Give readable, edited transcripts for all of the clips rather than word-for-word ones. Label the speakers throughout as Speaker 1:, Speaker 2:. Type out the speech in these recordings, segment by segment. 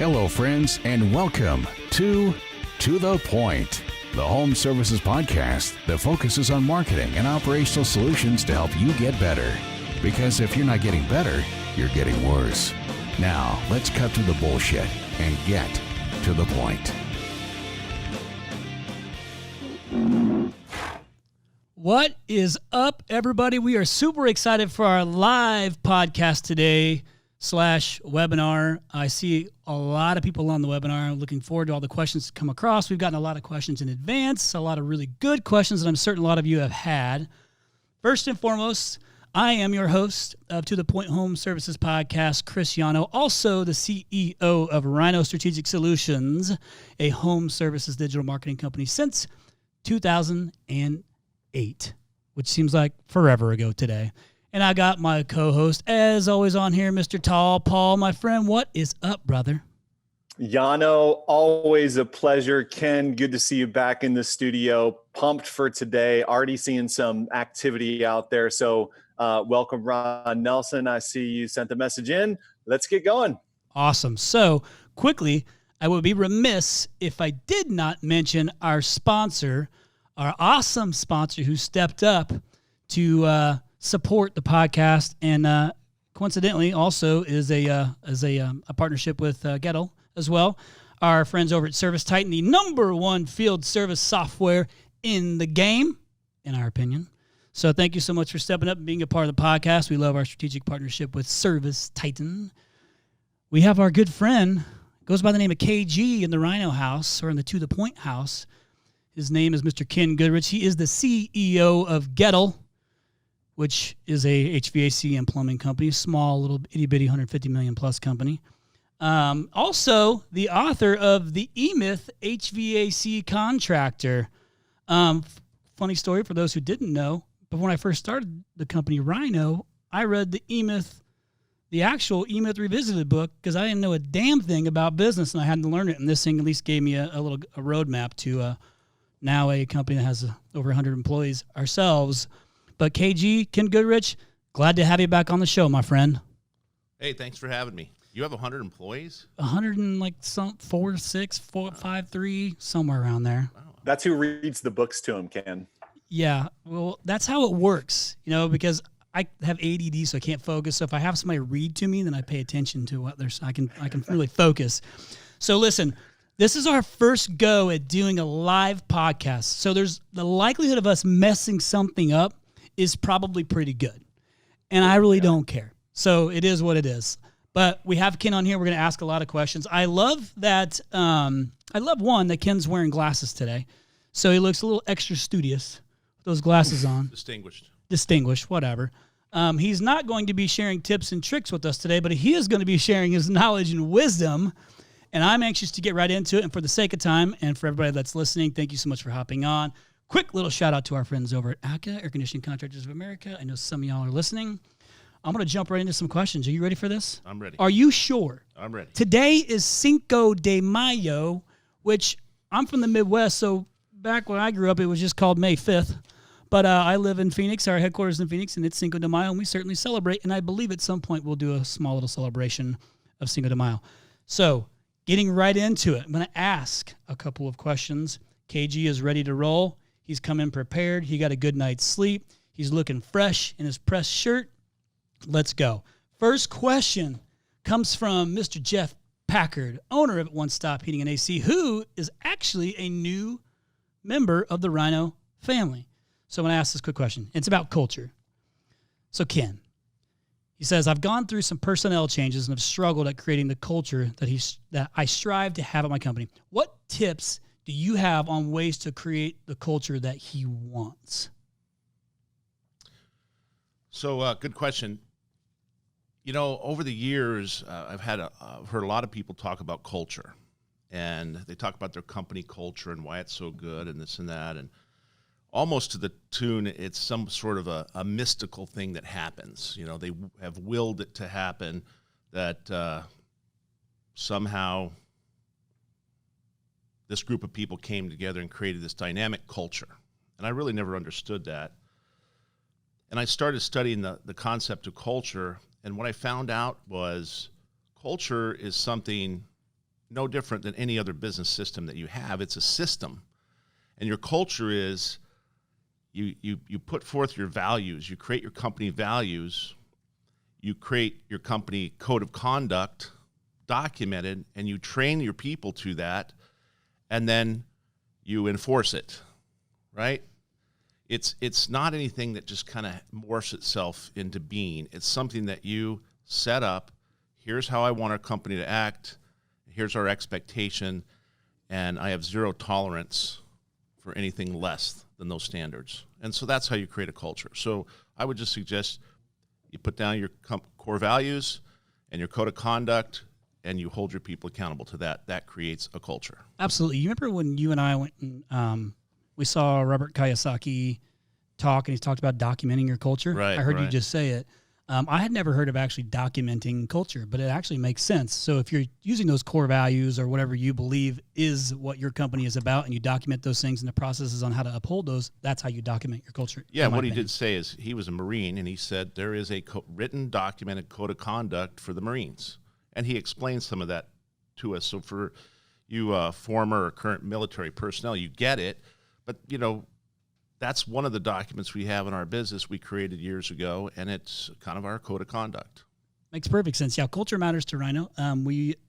Speaker 1: Hello, friends, and welcome to the Point, the home services podcast that focuses on marketing and operational solutions to help you get better. Because if you're not getting better, you're getting worse. Now, let's cut through the bullshit and get to the point.
Speaker 2: What is up, everybody? We are super excited for our live podcast today /webinar. I see a lot of people on the webinar. I'm looking forward to all the questions to come across. We've gotten a lot of questions in advance, a lot of really good questions that I'm certain a lot of you have had. First and foremost, I am your host of To The Point Home Services Podcast, Chris Yano, also the CEO of RYNO Strategic Solutions, a home services digital marketing company since 2008, which seems like forever ago today. And I got my co-host, as always, on here, Mr. Tall. Paul, my friend, what is up, brother?
Speaker 3: Yano, always a pleasure. Ken, good to see you back in the studio. Pumped for today. Already seeing some activity out there. So welcome, Ron Nelson. I see you sent the message in. Let's get going.
Speaker 2: Awesome. So quickly, I would be remiss if I did not mention our sponsor, our awesome sponsor who stepped up to support the podcast, and coincidentally also is a partnership with Goodrich as well. Our friends over at Service Titan, the #1 field service software in the game, in our opinion. So thank you so much for stepping up and being a part of the podcast. We love our strategic partnership with Service Titan. We have our good friend, goes by the name of KG in the RYNO house, or in the To The Point house. His name is Mr. Ken Goodrich. He is the CEO of Goodrich, which is a HVAC and plumbing company, small, little itty-bitty 150 million plus company. Also, the author of the E-Myth HVAC Contractor. Funny story for those who didn't know, but when I first started the company RYNO, I read the E-Myth, the actual E-Myth Revisited book, because I didn't know a damn thing about business, and I had to learn it, and this thing at least gave me a roadmap to now a company that has over 100 employees ourselves. But KG, Ken Goodrich, glad to have you back on the show, my friend.
Speaker 4: Hey, thanks for having me. You have 100 employees?
Speaker 2: 100 and like some 4, 6, 4, 5, 3, somewhere around there.
Speaker 4: Wow.
Speaker 3: That's who reads the books to him, Ken.
Speaker 2: Yeah, well, that's how it works, because I have ADD, so I can't focus. So if I have somebody read to me, then I pay attention to what there's. I can really focus. So listen, this is our first go at doing a live podcast. So there's the likelihood of us messing something up is probably pretty good. And I really don't care. So it is what it is. But we have Ken on here. We're going to ask a lot of questions. I love that. One, that Ken's wearing glasses today. So he looks a little extra studious with those glasses on. Distinguished, whatever. He's not going to be sharing tips and tricks with us today, but he is going to be sharing his knowledge and wisdom. And I'm anxious to get right into it. And for the sake of time and for everybody that's listening, thank you so much for hopping on. Quick little shout out to our friends over at ACA, Air Conditioning Contractors of America. I know some of y'all are listening. I'm going to jump right into some questions. Are you ready for this?
Speaker 4: I'm ready.
Speaker 2: Are you sure?
Speaker 4: I'm ready.
Speaker 2: Today is Cinco de Mayo, which I'm from the Midwest, so back when I grew up, it was just called May 5th. But I live in Phoenix, our headquarters in Phoenix, and it's Cinco de Mayo, and we certainly celebrate. And I believe at some point we'll do a small little celebration of Cinco de Mayo. So getting right into it, I'm going to ask a couple of questions. KG is ready to roll. He's come in prepared. He got a good night's sleep. He's looking fresh in his pressed shirt. Let's go. First question comes from Mr. Jeff Packard, owner of One Stop Heating and AC, who is actually a new member of the RYNO family. So I'm going to ask this quick question. It's about culture. So Ken, he says, I've gone through some personnel changes and have struggled at creating the culture that I strive to have at my company. What tips do you have on ways to create the culture that he wants?
Speaker 4: So good question. Over the years, I've heard a lot of people talk about culture, and they talk about their company culture and why it's so good and this and that, and almost to the tune, it's some sort of a mystical thing that happens. They have willed it to happen, that somehow this group of people came together and created this dynamic culture. And I really never understood that. And I started studying the concept of culture, and what I found out was culture is something no different than any other business system that you have. It's a system. And your culture is you put forth your values, you create your company values, you create your company code of conduct documented, and you train your people to that, and then you enforce it, right? It's not anything that just kind of morphs itself into being. It's something that you set up. Here's how I want our company to act. Here's our expectation, and I have zero tolerance for anything less than those standards. And so that's how you create a culture. So I would just suggest you put down your core values and your code of conduct, and you hold your people accountable to that. That creates a culture.
Speaker 2: Absolutely. You remember when you and I went and we saw Robert Kiyosaki talk, and he talked about documenting your culture?
Speaker 4: Right,
Speaker 2: I heard you
Speaker 4: right.
Speaker 2: just say it. I had never heard of actually documenting culture, but it actually makes sense. So if you're using those core values or whatever you believe is what your company is about, and you document those things and the processes on how to uphold those, that's how you document your culture.
Speaker 4: Yeah, what he did say is he was a Marine, and he said there is a written, documented code of conduct for the Marines. And he explained some of that to us. So for you former or current military personnel, you get it. But, you know, that's one of the documents we have in our business we created years ago, and it's kind of our code of conduct.
Speaker 2: Makes perfect sense. Yeah, culture matters to RYNO.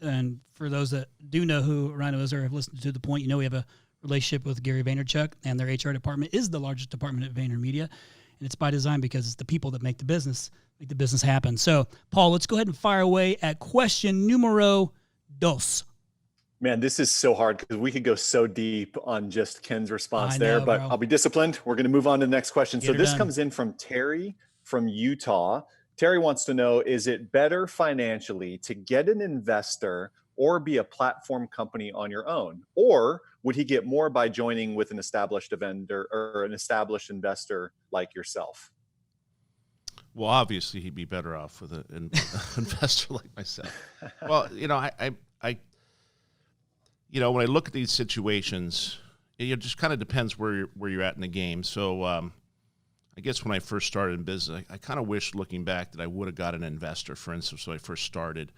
Speaker 2: And for those that do know who RYNO is or have listened to The Point, you know we have a relationship with Gary Vaynerchuk, and their HR department is the largest department at VaynerMedia. And it's by design because it's the people that make the business happen. So, Paul, let's go ahead and fire away at question numero dos.
Speaker 3: Man, this is so hard because we could go so deep on just Ken's response there, but
Speaker 2: bro.
Speaker 3: I'll be disciplined. We're going to move on to the next question.
Speaker 2: Get
Speaker 3: So
Speaker 2: her
Speaker 3: this
Speaker 2: done.
Speaker 3: comes in from Terry from Utah. Terry wants to know, is it better financially to get an investor or be a platform company on your own? Or would he get more by joining with an established vendor or an established investor like yourself?
Speaker 4: Well, obviously, he'd be better off with an investor like myself. Well, you know, when I look at these situations, it just kind of depends where you're at in the game. So I guess when I first started in business, I kind of wish, looking back, that I would have got an investor, for instance, when I first started.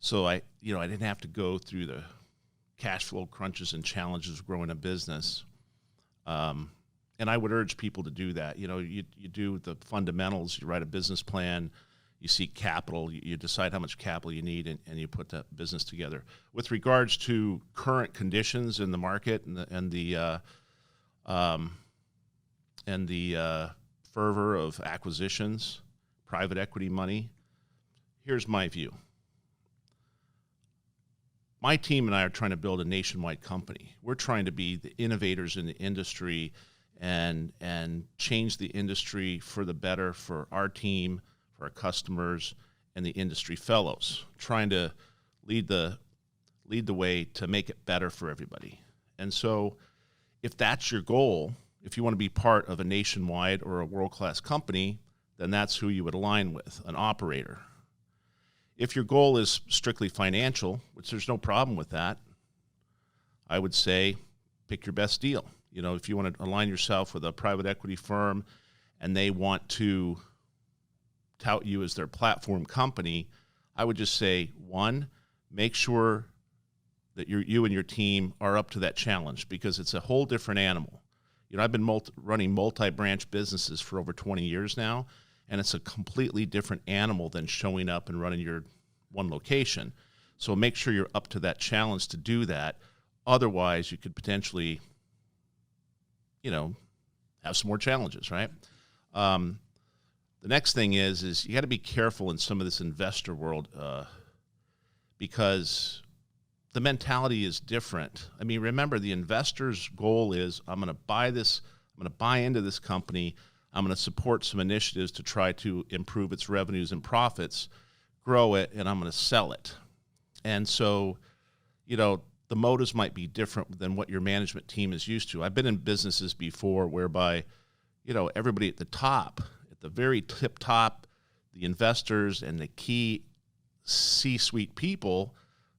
Speaker 4: So I didn't have to go through the cash flow crunches and challenges of growing a business. And I would urge people to do that. You know, you do the fundamentals, you write a business plan, you seek capital, you decide how much capital you need, and you put that business together. With regards to current conditions in the market and the fervor of acquisitions, private equity money, here's my view. My team and I are trying to build a nationwide company. We're trying to be the innovators in the industry and change the industry for the better for our team, for our customers, and the industry fellows, trying to lead the way to make it better for everybody. And so if that's your goal, if you want to be part of a nationwide or a world-class company, then that's who you would align with, an operator. If your goal is strictly financial, which there's no problem with that, I would say pick your best deal. You know, if you want to align yourself with a private equity firm and they want to tout you as their platform company, I would just say, one, make sure that you and your team are up to that challenge, because it's a whole different animal. You know, I've been running multi-branch businesses for over 20 years now, and it's a completely different animal than showing up and running your one location. So make sure you're up to that challenge to do that. Otherwise, you could potentially, have some more challenges, right? The next thing is you got to be careful in some of this investor world because the mentality is different. I mean, remember, the investor's goal is, I'm going to buy into this company, I'm going to support some initiatives to try to improve its revenues and profits, grow it, and I'm going to sell it. And so, the motives might be different than what your management team is used to. I've been in businesses before whereby, everybody at the top, at the very tip top, the investors and the key C-suite people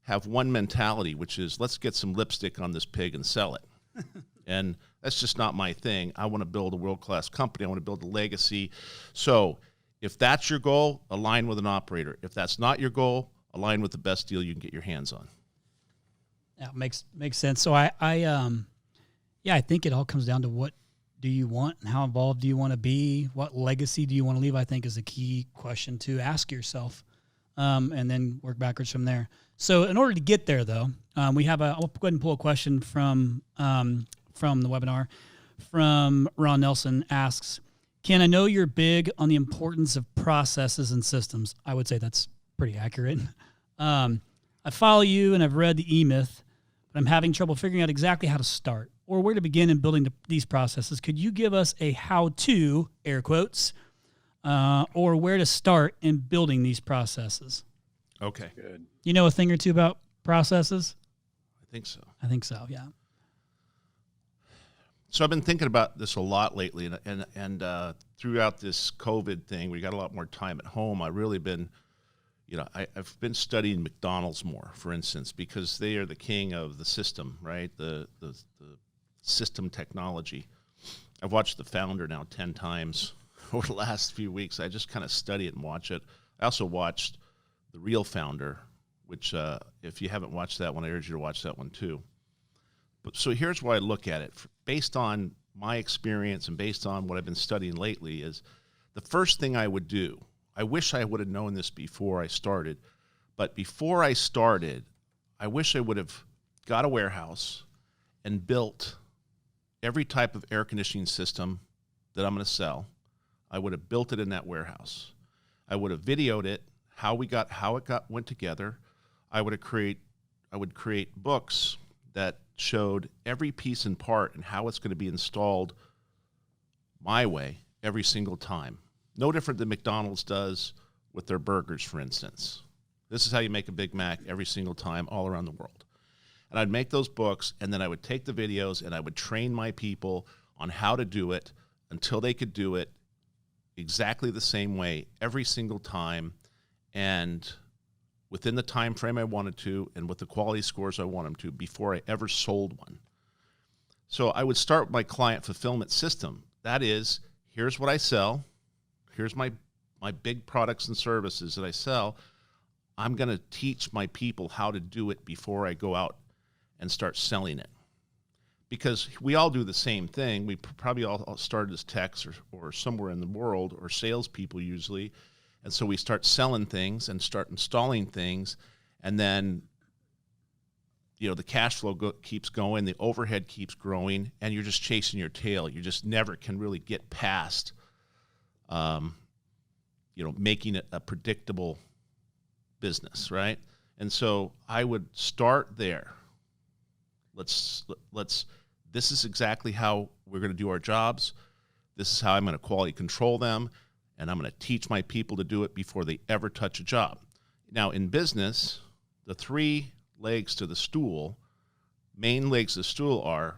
Speaker 4: have one mentality, which is, let's get some lipstick on this pig and sell it. And that's just not my thing. I want to build a world-class company. I want to build a legacy. So if that's your goal, align with an operator. If that's not your goal, align with the best deal you can get your hands on.
Speaker 2: Yeah, makes sense. So I think it all comes down to what do you want and how involved do you want to be? What legacy do you want to leave? I think is a key question to ask yourself, and then work backwards from there. So in order to get there, though, I'll go ahead and pull a question from the webinar. From Ron Nelson asks, Ken, I know you're big on the importance of processes and systems. I would say that's pretty accurate. I follow you and I've read the E-Myth, but I'm having trouble figuring out exactly how to start or where to begin in building these processes. Could you give us a how-to, air quotes, or where to start in building these processes?
Speaker 4: Okay.
Speaker 3: Good.
Speaker 2: You know a thing or two about processes?
Speaker 4: I think so.
Speaker 2: I think so, yeah.
Speaker 4: So I've been thinking about this a lot lately, and throughout this COVID thing, we got a lot more time at home. I've really been, I've been studying McDonald's more, for instance, because they are the king of the system, right? The system technology. I've watched The Founder now 10 times over the last few weeks. I just kind of study it and watch it. I also watched The Real Founder, which if you haven't watched that one, I urge you to watch that one too. But so here's why I look at it. Based on my experience and based on what I've been studying lately is the first thing I would do, I wish I would have known this before I started, but before I started, I wish I would have got a warehouse and built every type of air conditioning system that I'm going to sell. I would have built it in that warehouse. I would have videoed it, how it went together. I would create books that showed every piece and part and how it's going to be installed my way every single time. No different than McDonald's does with their burgers, for instance. This is how you make a Big Mac every single time all around the world. And I'd make those books, and then I would take the videos, and I would train my people on how to do it until they could do it exactly the same way every single time, and within the time frame I wanted to, and with the quality scores I want them to, before I ever sold one. So I would start with my client fulfillment system. That is, here's what I sell. Here's my big products and services that I sell. I'm going to teach my people how to do it before I go out and start selling it. Because we all do the same thing. We probably all started as techs or somewhere in the world, or salespeople usually. And so we start selling things and start installing things, and then, the cash flow keeps going, the overhead keeps growing, and you're just chasing your tail. You just never can really get past, making it a predictable business, right? And so I would start there. This is exactly how we're going to do our jobs. This is how I'm going to quality control them. And I'm going to teach my people to do it before they ever touch a job. Now, in business, the three legs to the stool, main legs of the stool are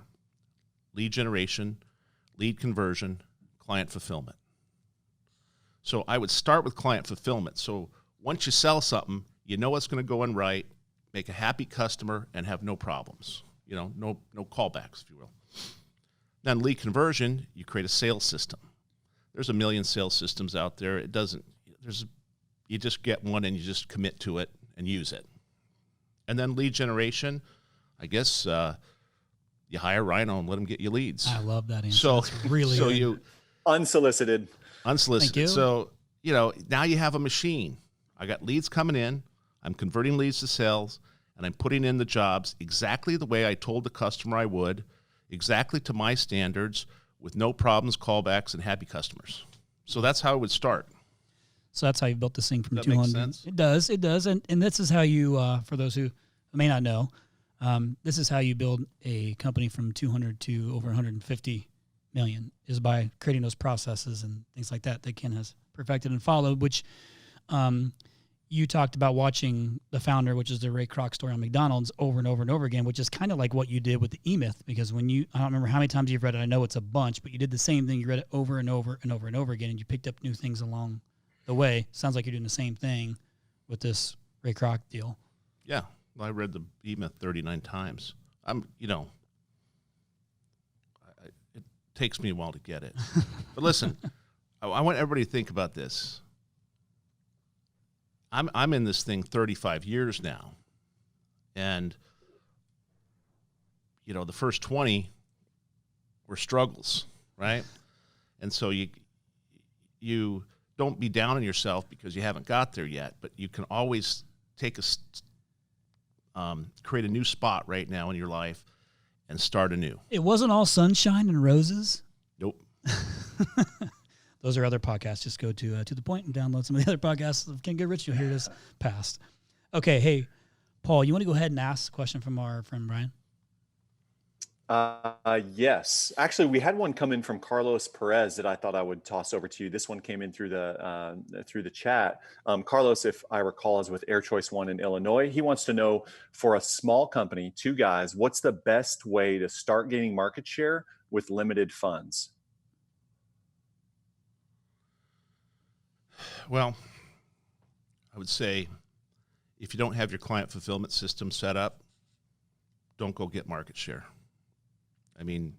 Speaker 4: lead generation, lead conversion, client fulfillment. So I would start with client fulfillment. So once you sell something, you know what's going to go in right, make a happy customer, and have no problems. No callbacks, if you will. Then lead conversion, you create a sales system. There's a million sales systems out there. You just get one and you just commit to it and use it. And then lead generation, I guess you hire RYNO and let them get you leads.
Speaker 2: I love that answer. So that's really good.
Speaker 3: You unsolicited.
Speaker 2: Thank you.
Speaker 4: So, now you have a machine. I got leads coming in. I'm converting leads to sales, and I'm putting in the jobs exactly the way I told the customer I would, exactly to my standards, with no problems, callbacks, and happy customers. So that's how it would start.
Speaker 2: So that's how you built this thing from
Speaker 4: Does
Speaker 2: 200.
Speaker 4: that make sense?
Speaker 2: It does. And this is how you, for those who may not know, this is how you build a company from 200 to over 150 million, is by creating those processes and things like that Ken has perfected and followed, which you talked about watching The Founder, which is the Ray Kroc story on McDonald's, over and over and over again, which is kind of like what you did with the E-Myth, because I don't remember how many times you've read it, I know it's a bunch, but you did the same thing. You read it over and over and over and over again, and you picked up new things along the way. Sounds like you're doing the same thing with this Ray Kroc deal.
Speaker 4: Yeah. Well, I read the E-Myth 39 times. It takes me a while to get it. But listen, I want everybody to think about this. I'm in this thing 35 years now, and the first 20 were struggles, right? And so you don't be down on yourself because you haven't got there yet, but you can always create a new spot right now in your life and start anew.
Speaker 2: It wasn't all sunshine and roses.
Speaker 4: Nope.
Speaker 2: Those are other podcasts. Just go to the point and download some of the other podcasts of Ken Goodrich. You'll hear this past. Okay, hey, Paul, you want to go ahead and ask a question from our friend Brian?
Speaker 3: Yes. Actually, we had one come in from Carlos Perez that I thought I would toss over to you. This one came in through the chat. Carlos, if I recall, is with Air Choice One in Illinois. He wants to know, for a small company, 2 guys, what's the best way to start gaining market share with limited funds?
Speaker 4: Well, I would say if you don't have your client fulfillment system set up, don't go get market share. I mean,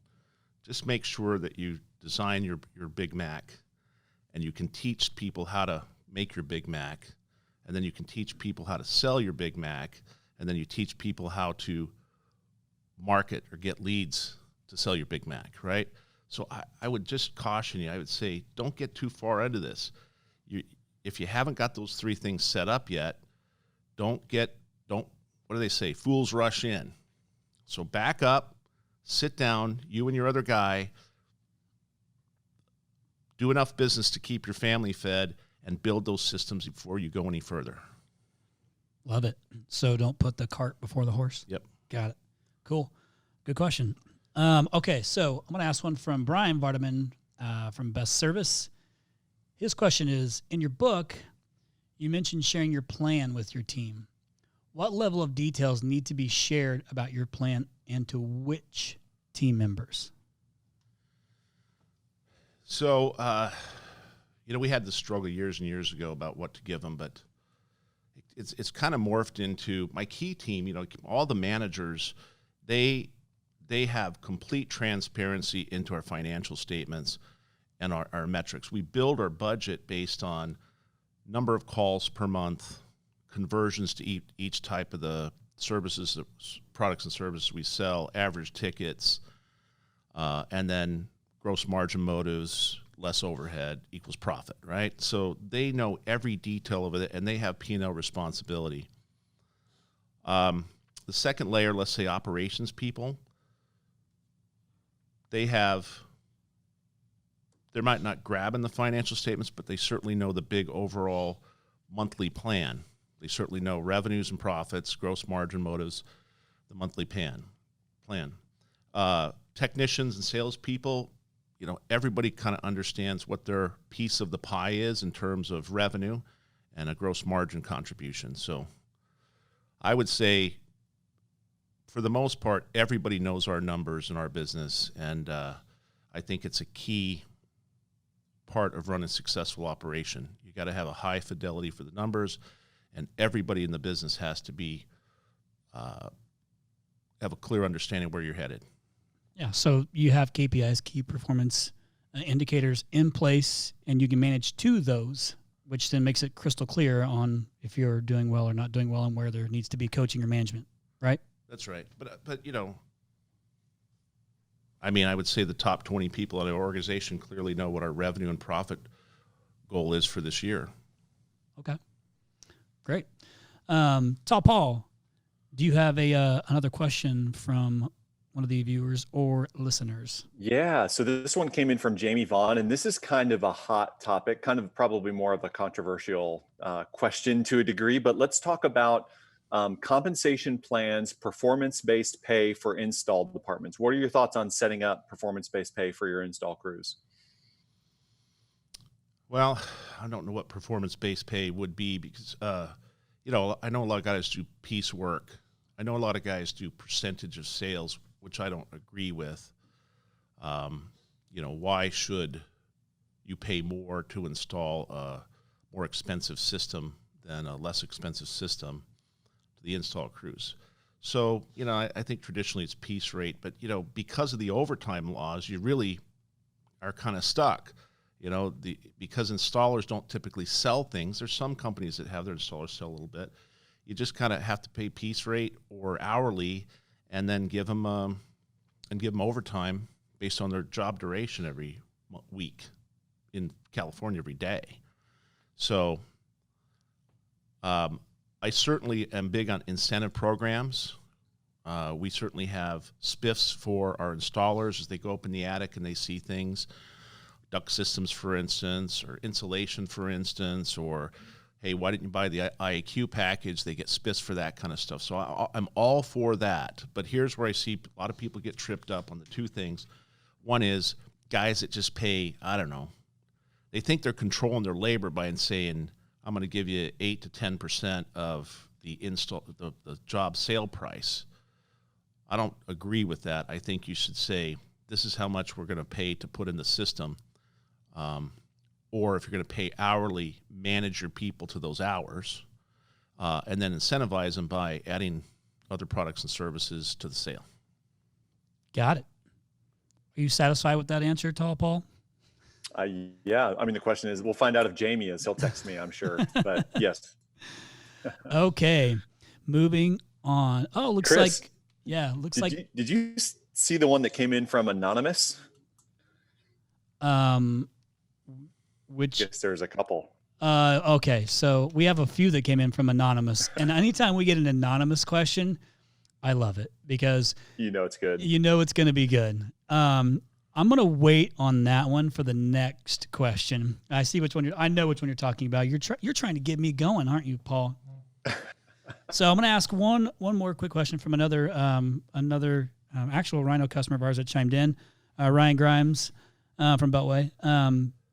Speaker 4: just make sure that you design your Big Mac and you can teach people how to make your Big Mac, and then you can teach people how to sell your Big Mac, and then you teach people how to market or get leads to sell your Big Mac, right? So I would just caution you. I would say don't get too far into this. If you haven't got those 3 things set up yet, what do they say? Fools rush in. So back up, sit down, you and your other guy, do enough business to keep your family fed, and build those systems before you go any further.
Speaker 2: Love it. So don't put the cart before the horse.
Speaker 4: Yep.
Speaker 2: Got it. Cool. Good question. Okay, so I'm going to ask one from Brian Vardaman from Best Service. His question is, in your book, you mentioned sharing your plan with your team. What level of details need to be shared about your plan and to which team members?
Speaker 4: So, we had this struggle years and years ago about what to give them, but it's kind of morphed into my key team. All the managers, they have complete transparency into our financial statements and our metrics. We build our budget based on number of calls per month, conversions to each type of the services, products and services we sell, average tickets, and then gross margin motives, less overhead equals profit, right? So they know every detail of it, and they have P&L responsibility. The second layer, let's say operations people, they're might not grabbing the financial statements, but they certainly know the big overall monthly plan. They certainly know revenues and profits, gross margin motives, the monthly plan. Technicians and salespeople, everybody kind of understands what their piece of the pie is in terms of revenue and a gross margin contribution. So I would say, for the most part, everybody knows our numbers in our business, and I think it's a key part of running a successful operation. You got to have a high fidelity for the numbers, and everybody in the business has to be have a clear understanding where you're headed.
Speaker 2: Yeah, so you have KPIs, key performance indicators in place, and you can manage to those, which then makes it crystal clear on if you're doing well or not doing well and where there needs to be coaching or management, right?
Speaker 4: That's right. But I would say the top 20 people in our organization clearly know what our revenue and profit goal is for this year.
Speaker 2: Okay, great. Paul, do you have another question from one of the viewers or listeners?
Speaker 3: Yeah, so this one came in from Jamie Vaughn, and this is kind of a hot topic, kind of probably more of a controversial question to a degree, but let's talk about compensation plans, performance-based pay for install departments. What are your thoughts on setting up performance-based pay for your install crews?
Speaker 4: Well, I don't know what performance-based pay would be because, I know a lot of guys do piecework. I know a lot of guys do percentage of sales, which I don't agree with. Why should you pay more to install a more expensive system than a less expensive system to the install crews? So, I think traditionally it's piece rate, but, because of the overtime laws, you really are kind of stuck. Because installers don't typically sell things. There's some companies that have their installers sell a little bit. You just kind of have to pay piece rate or hourly, and then give them and give them overtime based on their job duration every week, in California every day. So I certainly am big on incentive programs. We certainly have spiffs for our installers as they go up in the attic and they see things, duct systems, for instance, or insulation, for instance, or, hey, why didn't you buy the IAQ package? They get spiffs for that kind of stuff. So I'm all for that. But here's where I see a lot of people get tripped up on the two things. One is guys that just pay, I don't know, they think they're controlling their labor by saying, I'm going to give you 8 to 10% of the job sale price. I don't agree with that. I think you should say, this is how much we're going to pay to put in the system. Or if you're going to pay hourly, manage your people to those hours, and then incentivize them by adding other products and services to the sale.
Speaker 2: Got it. Are you satisfied with that answer, Tall Paul?
Speaker 3: Yeah. I mean, the question is, we'll find out if Jamie is. He'll text me, I'm sure. But yes.
Speaker 2: Okay. Moving on. Oh, looks
Speaker 3: Chris,
Speaker 2: like.
Speaker 3: Did you see the one that came in from Anonymous?
Speaker 2: Which?
Speaker 3: Yes, there's a couple.
Speaker 2: Okay. So we have a few that came in from Anonymous. And anytime we get an anonymous question, I love it because
Speaker 3: you know it's good.
Speaker 2: You know it's going to be good. I'm going to wait on that one for the next question. I see which one I know which one you're talking about. You're trying to get me going, aren't you, Paul? So I'm going to ask one more quick question from another actual RYNO customer of ours that chimed in, Ryan Grimes from Beltway.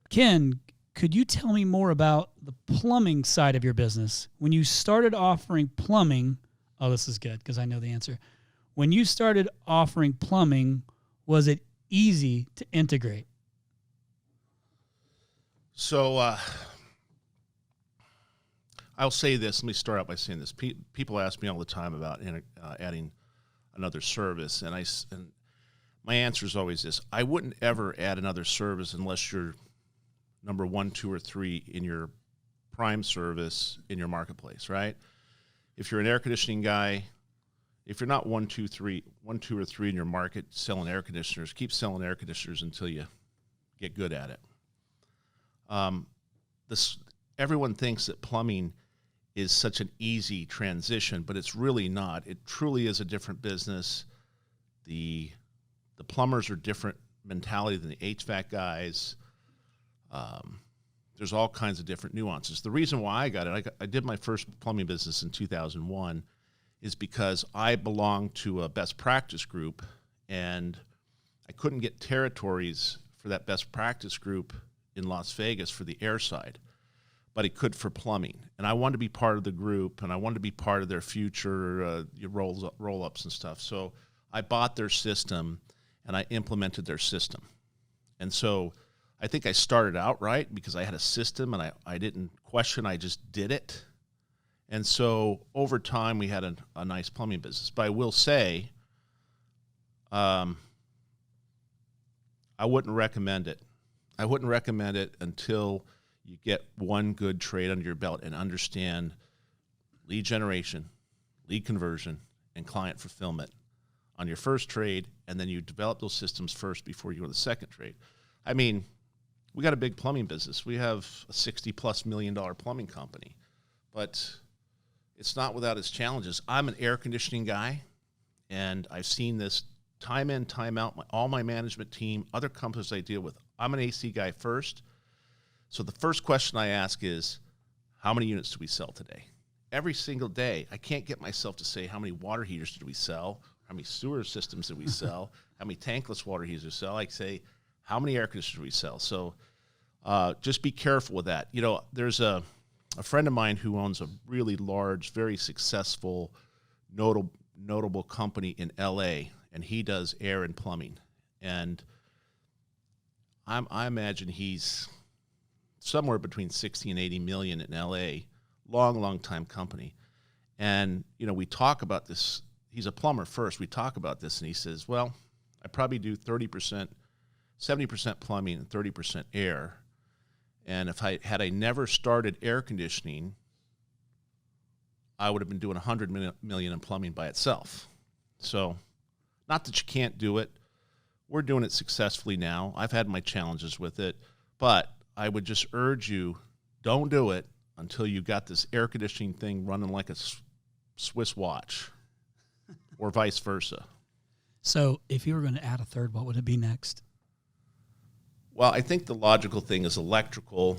Speaker 2: Ken, could you tell me more about the plumbing side of your business? When you started offering plumbing, oh, this is good because I know the answer. When you started offering plumbing, was it easy to integrate?
Speaker 4: So I'll say this. Let me start out by saying this. People ask me all the time about adding another service, and my answer is always this. I wouldn't ever add another service unless you're number 1, 2, or 3 in your prime service in your marketplace, right? If you're an air conditioning guy, if you're not 1, 2, or 3 in your market selling air conditioners, keep selling air conditioners until you get good at it. Everyone thinks that plumbing is such an easy transition, but it's really not. It truly is a different business. The plumbers are different mentality than the HVAC guys. There's all kinds of different nuances. The reason why I got it, I did my first plumbing business in 2001, is because I belonged to a best practice group, and I couldn't get territories for that best practice group in Las Vegas for the air side, but it could for plumbing. And I wanted to be part of the group, and I wanted to be part of their future roll-ups and stuff. So I bought their system, and I implemented their system. And so I think I started out right because I had a system, and I didn't question, I just did it. And so over time, we had a nice plumbing business. But I will say, I wouldn't recommend it. I wouldn't recommend it until you get one good trade under your belt and understand lead generation, lead conversion, and client fulfillment on your first trade, and then you develop those systems first before you go to the second trade. I mean, we got a big plumbing business. We have a $60+ million plumbing company, but it's not without its challenges. I'm an air conditioning guy, and I've seen this time in, time out. All my management team, other companies I deal with, I'm an AC guy first. So the first question I ask is, how many units do we sell today? Every single day, I can't get myself to say how many water heaters did we sell, how many sewer systems did we sell, how many tankless water heaters did we sell. I say, how many air conditioners do we sell? So just be careful with that. You know, there's a friend of mine who owns a really large, very successful, notable company in LA, and he does air and plumbing. And I imagine he's somewhere between 60 and 80 million in LA, long time company. And, you know, we talk about this. He's a plumber first. We talk about this, and he says, well, I probably do 30%, 70% plumbing and 30% air. And if had I never started air conditioning, I would have been doing 100 million in plumbing by itself. So not that you can't do it, we're doing it successfully now. I've had my challenges with it, but I would just urge you, don't do it until you got this air conditioning thing running like a Swiss watch, or vice versa.
Speaker 2: So if you were going to add a third, what would it be next?
Speaker 4: Well, I think the logical thing is electrical.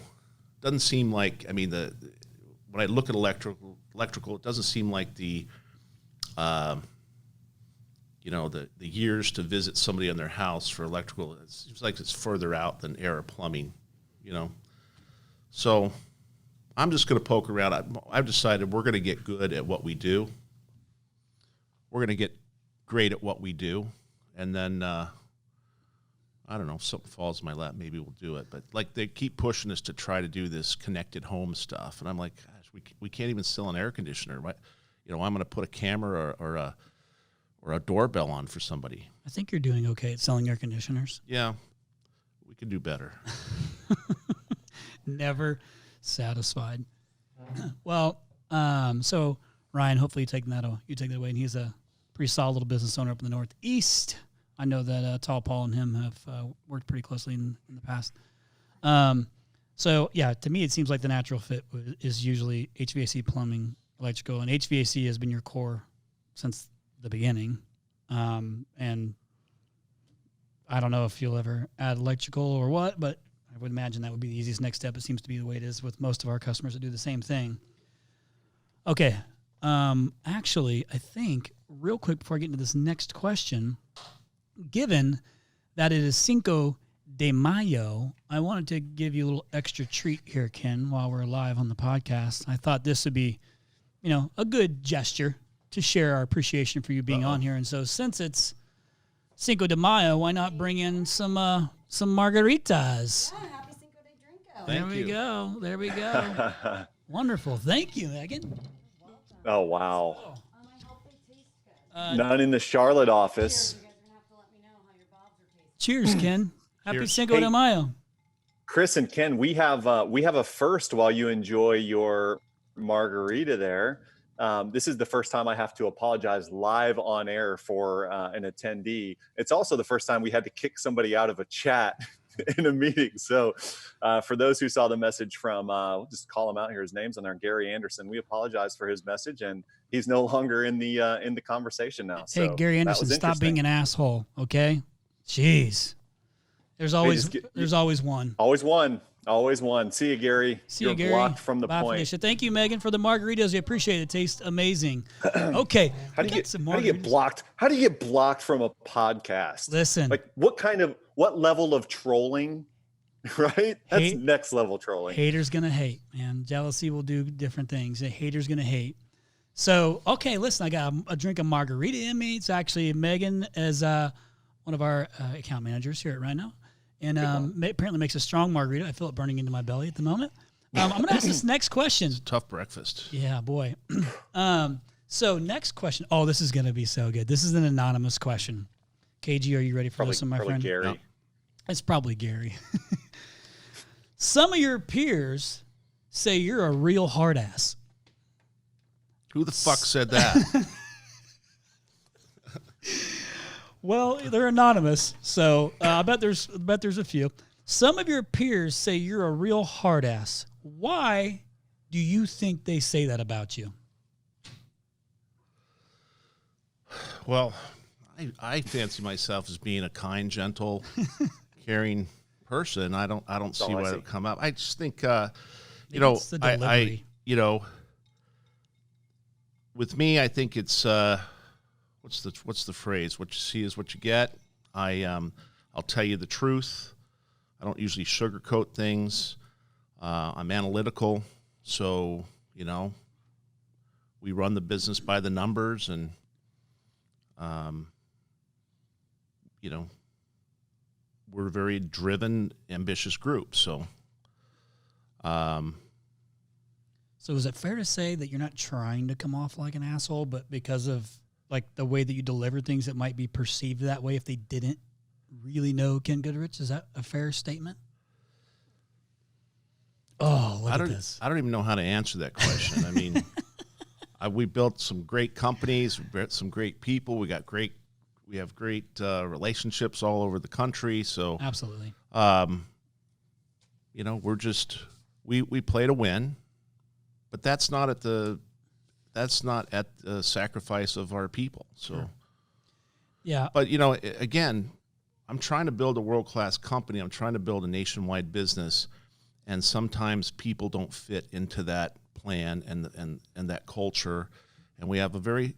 Speaker 4: Doesn't seem like, I mean, when I look at electrical, it doesn't seem like the years to visit somebody in their house for electrical. It seems like it's further out than air or plumbing, So I'm just going to poke around. I've decided we're going to get good at what we do. We're going to get great at what we do. And then, I don't know, if something falls in my lap, maybe we'll do it. But like they keep pushing us to try to do this connected home stuff. And I'm like, gosh, we can't even sell an air conditioner. Right? I'm going to put a camera or a doorbell on for somebody.
Speaker 2: I think you're doing okay at selling air conditioners.
Speaker 4: Yeah, we could do better.
Speaker 2: Never satisfied. Well, so Ryan, hopefully you take that away. And he's a pretty solid little business owner up in the Northeast. I know that Tall Paul and him have worked pretty closely in the past. So yeah, to me, it seems like the natural fit is usually HVAC, plumbing, electrical, and HVAC has been your core since the beginning. And I don't know if you'll ever add electrical or what, but I would imagine that would be the easiest next step. It seems to be the way it is with most of our customers that do the same thing. Okay. Actually, I think real quick before I get into this next question, given that it is Cinco de Mayo, I wanted to give you a little extra treat here, Ken, while we're live on the podcast. I thought this would be, a good gesture to share our appreciation for you being on here. And so since it's Cinco de Mayo, why not bring in some margaritas?
Speaker 5: Yeah, happy Cinco de Drinko.
Speaker 2: There we go. Wonderful. Thank you, Megan.
Speaker 3: Oh, wow.
Speaker 5: I hope they taste good.
Speaker 3: None in the Charlotte office.
Speaker 5: You guys are going to have to let me know how your bobs are tasting.
Speaker 2: Cheers, Ken. Happy
Speaker 4: Cheers.
Speaker 2: Cinco de Mayo.
Speaker 3: Chris and Ken, we have a first while you enjoy your margarita there. This is the first time I have to apologize live on air for an attendee. It's also the first time we had to kick somebody out of a chat in a meeting. So for those who saw the message from, we'll just call him out here, his name's on there, Gary Anderson. We apologize for his message, and he's no longer in the conversation now.
Speaker 2: Hey,
Speaker 3: So
Speaker 2: Gary
Speaker 3: that
Speaker 2: Anderson,
Speaker 3: was
Speaker 2: stop being
Speaker 3: interesting.
Speaker 2: an asshole, okay? Jeez. There's always one.
Speaker 3: Always one. See you, Gary.
Speaker 2: See
Speaker 3: You're
Speaker 2: you, Gary.
Speaker 3: blocked from the
Speaker 2: Bye,
Speaker 3: point.
Speaker 2: Felicia. Thank you, Megan, for the margaritas. We appreciate it. It tastes amazing. Okay.
Speaker 3: How do you get blocked? How do you get blocked from a podcast?
Speaker 2: Listen.
Speaker 3: Like what level of trolling? Right? That's next level trolling.
Speaker 2: Haters gonna hate, man. Jealousy will do different things. A hater's gonna hate. So, okay, listen, I got a drink of margarita in me. It's actually Megan as one of our account managers here at RYNO. And apparently makes a strong margarita. I feel it burning into my belly at the moment. I'm going to ask this next question.
Speaker 4: Tough breakfast.
Speaker 2: Yeah, boy. So next question. Oh, this is going to be so good. This is an anonymous question. KG, are you ready for this one, my friend?
Speaker 3: Gary.
Speaker 4: No.
Speaker 2: It's probably Gary. Some of your peers say you're a real hard ass.
Speaker 4: Who the fuck said that?
Speaker 2: Well, they're anonymous, so I bet there's a few. Some of your peers say you're a real hard ass. Why do you think they say that about you?
Speaker 4: Well, I fancy myself as being a kind, gentle, caring person. I don't see why it would come up. I just think
Speaker 2: It's the delivery.
Speaker 4: With me, I think it's what's the phrase? What you see is what you get. I'll tell you the truth. I don't usually sugarcoat things. I'm analytical, so we run the business by the numbers, and we're a very driven, ambitious group. So,
Speaker 2: So is it fair to say that you're not trying to come off like an asshole, but because of like the way that you deliver things, it might be perceived that way if they didn't really know Ken Goodrich? Is that a fair statement? Oh, look at this.
Speaker 4: I don't even know how to answer that question. I mean, we built some great companies, we built some great people. We We have great relationships all over the country. So
Speaker 2: Absolutely.
Speaker 4: We're just we play to win, but that's not at the sacrifice of our people. So,
Speaker 2: Sure. Yeah.
Speaker 4: But again, I'm trying to build a world-class company. I'm trying to build a nationwide business, and sometimes people don't fit into that plan and that culture. And we have a very,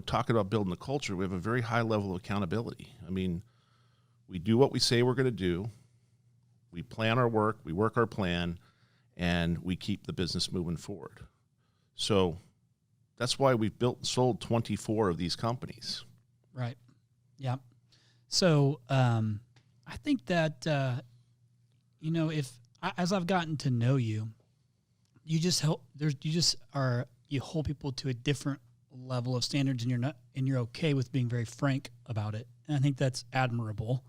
Speaker 4: talking about building the culture, we have a very high level of accountability. I mean, we do what we say we're going to do. We plan our work, we work our plan, and we keep the business moving forward. So that's why we've built and sold 24 of these companies.
Speaker 2: Right. Yeah. So I think that, as I've gotten to know you, you hold people to a different level of standards, and you're okay with being very frank about it. And I think that's admirable.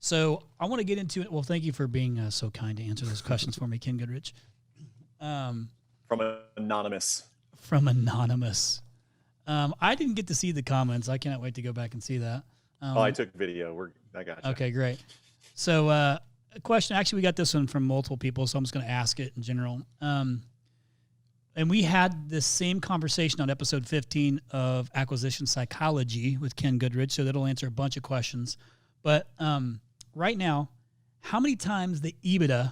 Speaker 2: So I want to get into it. Well, thank you for being so kind to answer those questions for me, Ken Goodrich.
Speaker 3: From Anonymous.
Speaker 2: I didn't get to see the comments. I cannot wait to go back and see that.
Speaker 3: I took video. I got you.
Speaker 2: Okay, great. So a question. Actually, we got this one from multiple people, so I'm just going to ask it in general. And we had this same conversation on episode 15 of Acquisition Psychology with Ken Goodrich, so that'll answer a bunch of questions. But right now, how many times the EBITDA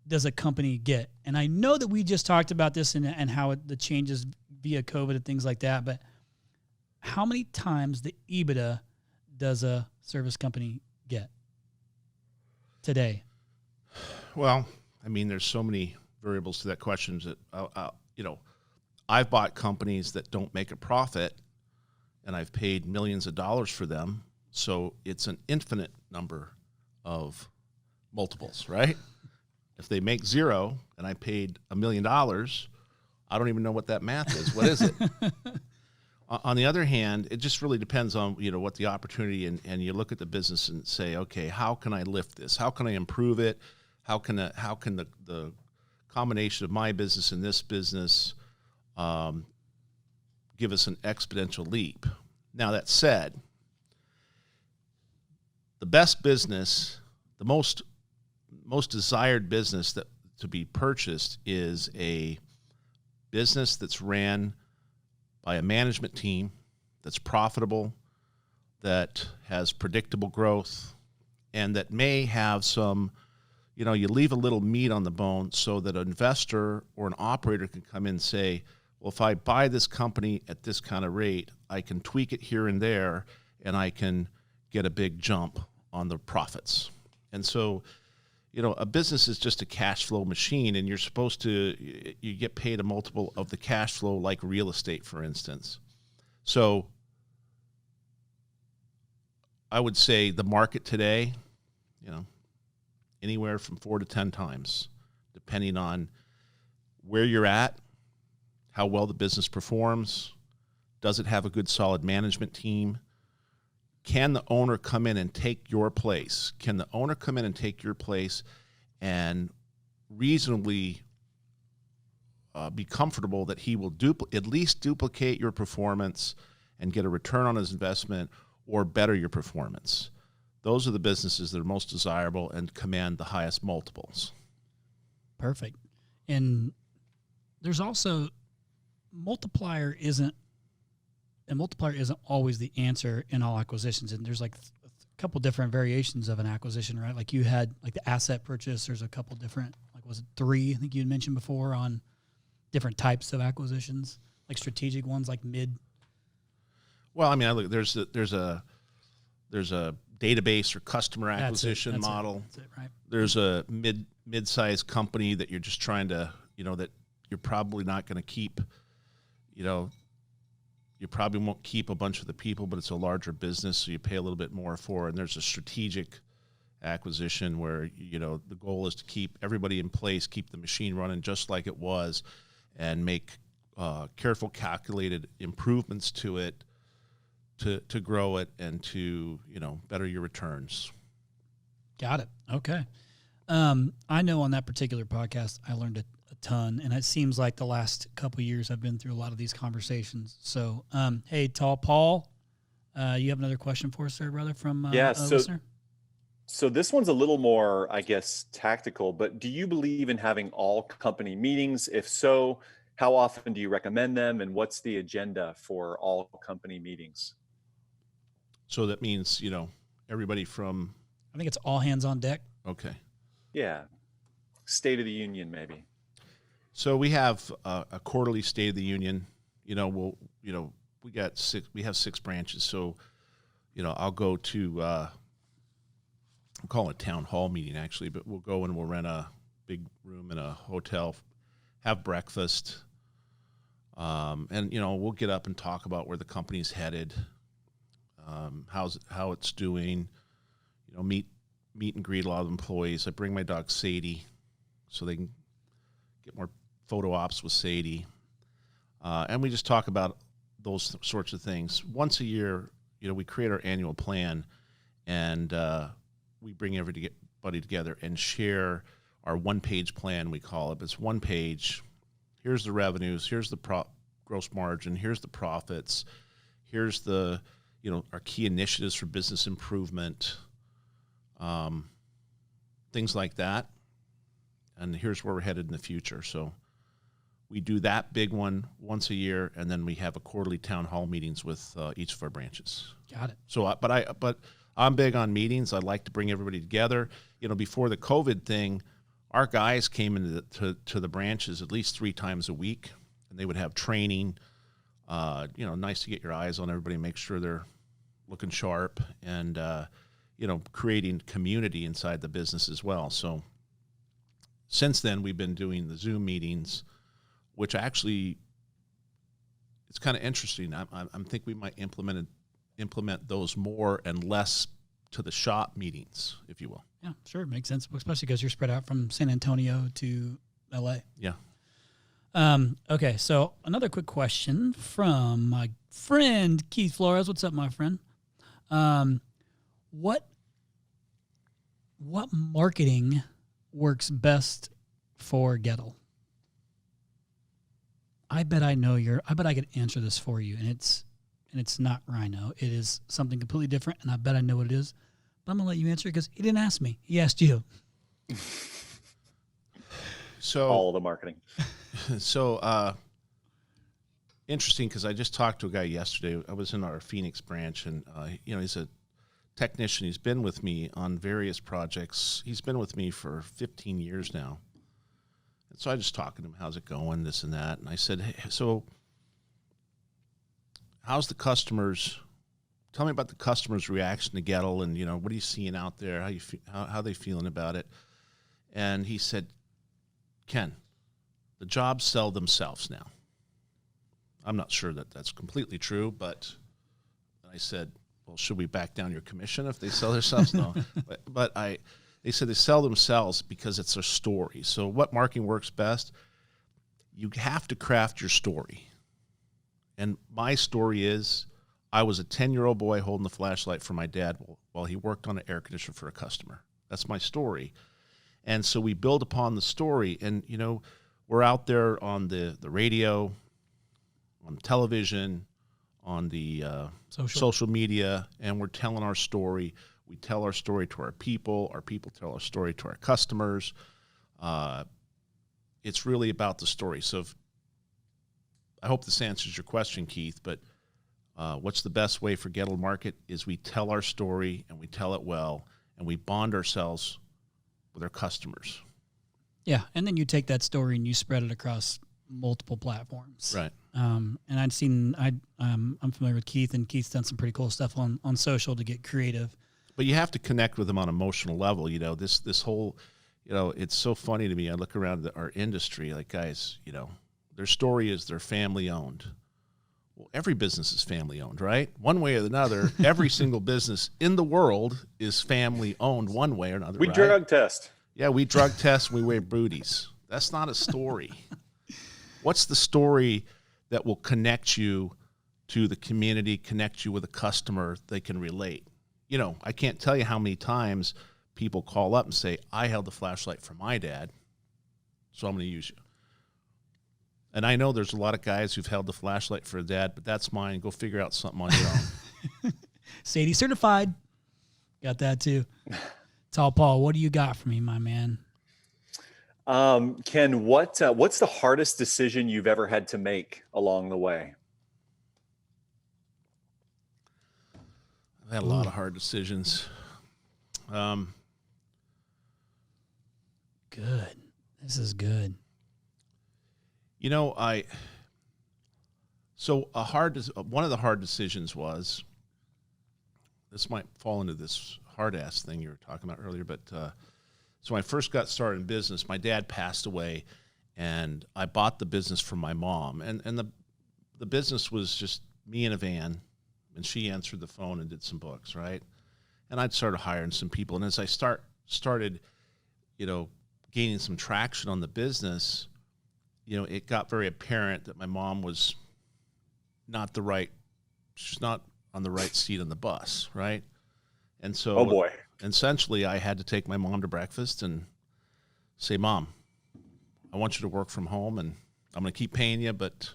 Speaker 2: does a company get? And I know that we just talked about this and how the changes via COVID and things like that, but how many times the EBITDA does a service company get today?
Speaker 4: Well, I mean, there's so many variables to that question that, I've bought companies that don't make a profit, and I've paid millions of dollars for them. So it's an infinite number of multiples, right? If they make zero and I paid $1 million, I don't even know what that math is. What is it? On the other hand, it just really depends on, what the opportunity, and you look at the business and say, okay, how can I lift this? How can I improve it? How can the combination of my business and this business give us an exponential leap? Now, that said, the best business, the most desired business that to be purchased is a business that's ran by a management team that's profitable, that has predictable growth, and that may have some, you leave a little meat on the bone so that an investor or an operator can come in and say, well, if I buy this company at this kind of rate, I can tweak it here and there, and I can get a big jump on the profits. And so, a business is just a cash flow machine, and you get paid a multiple of the cash flow, like real estate, for instance. So I would say the market today, anywhere from 4 to 10 times, depending on where you're at, how well the business performs, does it have a good, solid management team? Can the owner come in and take your place? Can the owner come in and take your place and reasonably be comfortable that he will at least duplicate your performance and get a return on his investment or better your performance? Those are the businesses that are most desirable and command the highest multiples.
Speaker 2: Perfect. And there's also multiplier isn't always the answer in all acquisitions. And there's like a couple different variations of an acquisition, right? Like you had like the asset purchase. There's a couple different, like was it 3? I think you had mentioned before on different types of acquisitions, like strategic ones, like mid.
Speaker 4: Well, I mean, there's a database or customer acquisition model.
Speaker 2: That's it, right?
Speaker 4: There's a mid-sized company that you're just trying to, that you're probably not going to keep, you probably won't keep a bunch of the people, but it's a larger business, so you pay a little bit more for. And there's a strategic acquisition where, the goal is to keep everybody in place, keep the machine running just like it was, and make careful, calculated improvements to it to grow it and to, better your returns.
Speaker 2: Got it. Okay. I know on that particular podcast, I learned a ton, and it seems like the last couple of years I've been through a lot of these conversations. So, hey, Tall Paul, You have another question for us, sir, brother, from
Speaker 3: Yeah,
Speaker 2: a
Speaker 3: so
Speaker 2: listener?
Speaker 3: So this one's a little more, I guess, tactical, but do you believe in having all company meetings? If so, how often do you recommend them, and what's the agenda for all company meetings?
Speaker 4: So that means, everybody from,
Speaker 2: I think it's all hands on deck.
Speaker 4: okay.
Speaker 3: Yeah, State of the Union, maybe.
Speaker 4: So we have a quarterly State of the Union. We have 6 branches. So, I'll go to, I'm calling it a town hall meeting actually, but we'll go and we'll rent a big room in a hotel, have breakfast, and we'll get up and talk about where the company's headed, how it's doing, meet and greet a lot of employees. I bring my dog Sadie, so they can get more photo ops with Sadie, and we just talk about those sorts of things. Once a year, we create our annual plan, and we bring everybody together and share our one-page plan, we call it. It's one page. Here's the revenues. Here's the gross margin. Here's the profits. Here's the, our key initiatives for business improvement, things like that. And here's where we're headed in the future. So we do that big one once a year, and then we have a quarterly town hall meetings with each of our branches.
Speaker 2: Got it.
Speaker 4: So, but I'm big on meetings. I like to bring everybody together. Before the COVID thing, our guys came into the branches at least 3 times a week, and they would have training. Nice to get your eyes on everybody, make sure they're looking sharp, and creating community inside the business as well. So, since then, we've been doing the Zoom meetings, which actually it's kind of interesting. I'm think we might implement those more and less to the shop meetings, if you will.
Speaker 2: Yeah, sure. Makes sense, especially because you're spread out from San Antonio to LA.
Speaker 4: Yeah.
Speaker 2: Okay, so another quick question from my friend Keith Flores. What's up, my friend? What marketing works best for Gettle? I bet I could answer this for you, and it's not RYNO. It is something completely different, and I bet I know what it is. But I'm going to let you answer it because he didn't ask me. He asked you.
Speaker 4: So
Speaker 3: all the marketing.
Speaker 4: So interesting, because I just talked to a guy yesterday. I was in our Phoenix branch, and he's a technician. He's been with me on various projects. He's been with me for 15 years now. And so I just talked to him, how's it going, this and that. And I said, hey, so how's the customers? Tell me about the customers' reaction to Gettle, and what are you seeing out there? How are they feeling about it? And he said, Ken, the jobs sell themselves now. I'm not sure that that's completely true, but I said, well, should we back down your commission if they sell themselves? No, but they said they sell themselves because it's a story. So what marketing works best? You have to craft your story. And my story is, I was a 10-year-old boy holding the flashlight for my dad while he worked on an air conditioner for a customer. That's my story. And so we build upon the story. And, we're out there on the radio, on television, on the social media, and we're telling our story. We tell our story to our people tell our story to our customers. It's really about the story. So I hope this answers your question, Keith, but what's the best way for Gettle Market is we tell our story, and we tell it well, and we bond ourselves with our customers.
Speaker 2: Yeah, and then you take that story and you spread it across multiple platforms.
Speaker 4: Right.
Speaker 2: And I'm familiar with Keith, and Keith's done some pretty cool stuff on social to get creative.
Speaker 4: But you have to connect with them on an emotional level. This whole, it's so funny to me. I look around our industry, like, guys, their story is they're family owned. Well, every business is family owned, right? One way or another, every single business in the world is family owned one way or another.
Speaker 3: We drug test.
Speaker 4: Yeah, we drug test, we wear booties. That's not a story. What's the story that will connect you to the community, connect you with a customer they can relate? I can't tell you how many times people call up and say, I held the flashlight for my dad, so I'm going to use you. And I know there's a lot of guys who've held the flashlight for a dad, but that's mine. Go figure out something on your own.
Speaker 2: Sadie certified. Got that too. Tall Paul, what do you got for me, my man?
Speaker 3: Ken, what's the hardest decision you've ever had to make along the way?
Speaker 4: I've had a lot of hard decisions.
Speaker 2: Good. This is good.
Speaker 4: You know, one of the hard decisions was, this might fall into this hard ass thing you were talking about earlier, but so when I first got started in business, my dad passed away, and I bought the business from my mom, and the business was just me in a van, and she answered the phone and did some books, right? And I'd started hiring some people, and as I started, gaining some traction on the business, it got very apparent that my mom was she's not on the right seat on the bus, right? And so,
Speaker 3: oh boy,
Speaker 4: essentially I had to take my mom to breakfast and say, Mom, I want you to work from home, and I'm going to keep paying you, but.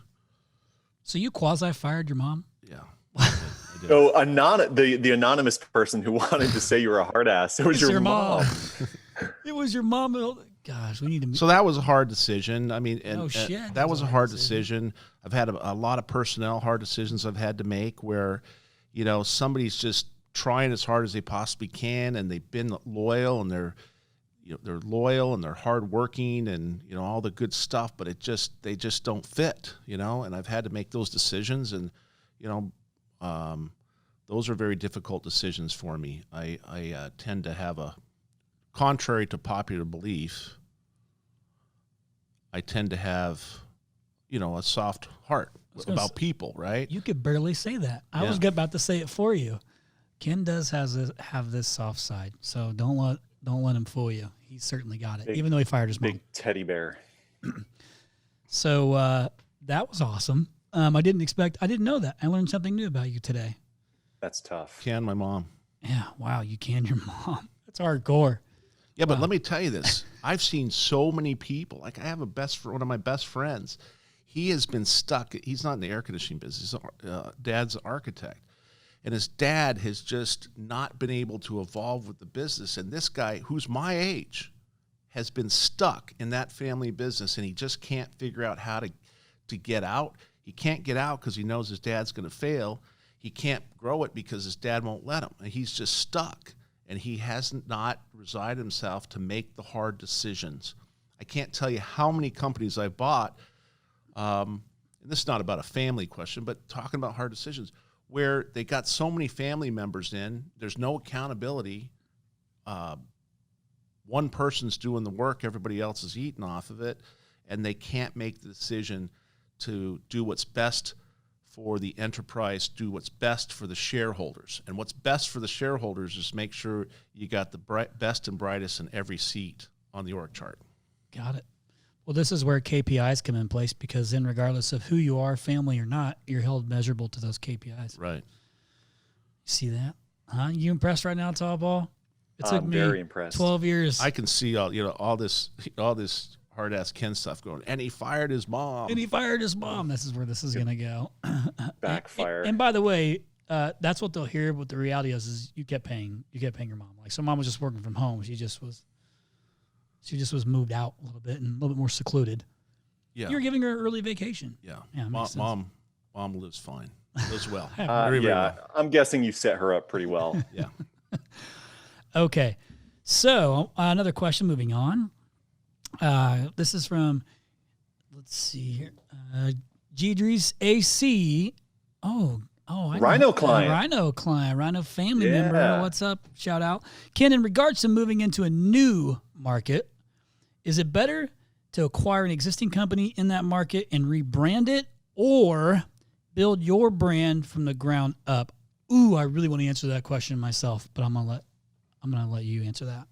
Speaker 2: So you quasi-fired your mom?
Speaker 4: Yeah. I did.
Speaker 3: So the anonymous person who wanted to say you were a hard ass, it was your mom.
Speaker 2: It was your mom. Gosh, we need to.
Speaker 4: So that was a hard decision. I mean, that was a hard decision. I've had a lot of personnel hard decisions I've had to make where, somebody's just trying as hard as they possibly can, and they've been loyal, and they're loyal and they're hardworking, and all the good stuff, but they just don't fit, and I've had to make those decisions, and those are very difficult decisions for me. I tend to have contrary to popular belief, I tend to have, a soft heart about people, right?
Speaker 2: You could barely say that. I was about to say it for you. Ken does have this soft side, so don't let him fool you. He's certainly got it, even though he fired his mom.
Speaker 3: Big teddy bear.
Speaker 2: So that was awesome. I didn't know that. I learned something new about you today.
Speaker 3: That's tough.
Speaker 4: Can my mom.
Speaker 2: Yeah, wow, you canned your mom. That's hardcore.
Speaker 4: Yeah, but let me tell you this. I've seen so many people. Like I have one of my best friends. He has been stuck. He's not in the air conditioning business. Dad's an architect. And his dad has just not been able to evolve with the business. And this guy, who's my age, has been stuck in that family business, and he just can't figure out how to get out. He can't get out because he knows his dad's going to fail. He can't grow it because his dad won't let him. And he's just stuck. And he hasn't not resigned himself to make the hard decisions. I can't tell you how many companies I've bought, and this is not about a family question, but talking about hard decisions, where they got so many family members in, there's no accountability. One person's doing the work, everybody else is eating off of it, and they can't make the decision to do what's best for the enterprise, do what's best for the shareholders. And what's best for the shareholders is make sure you got the best and brightest in every seat on the org chart.
Speaker 2: Got it. Well, this is where KPIs come in place, because then regardless of who you are, family or not, you're held measurable to those KPIs.
Speaker 4: Right.
Speaker 2: See that? Huh? You impressed right now, Tall Ball? It took me
Speaker 3: very impressed.
Speaker 2: 12 years.
Speaker 4: I can see all this hard ass Ken stuff going, and he fired his mom.
Speaker 2: This is where this is going to go.
Speaker 3: Backfire.
Speaker 2: And by the way, that's what they'll hear. But the reality is you kept paying your mom. Like, so mom was just working from home. She just was moved out a little bit and a little bit more secluded.
Speaker 4: Yeah.
Speaker 2: You're giving her an early vacation.
Speaker 4: Yeah.
Speaker 2: Mom
Speaker 4: lives fine. Lives well.
Speaker 3: Yeah,
Speaker 4: well.
Speaker 3: I'm guessing you set her up pretty well.
Speaker 4: Yeah.
Speaker 2: Okay. So another question, moving on. This is from, let's see here. Goodrich AC. I
Speaker 3: RYNO
Speaker 2: know.
Speaker 3: client.
Speaker 2: RYNO client. RYNO family member. What's up? Shout out. Ken, in regards to moving into a new market, is it better to acquire an existing company in that market and rebrand it, or build your brand from the ground up? Ooh, I really want to answer that question myself, but I'm gonna let you answer that.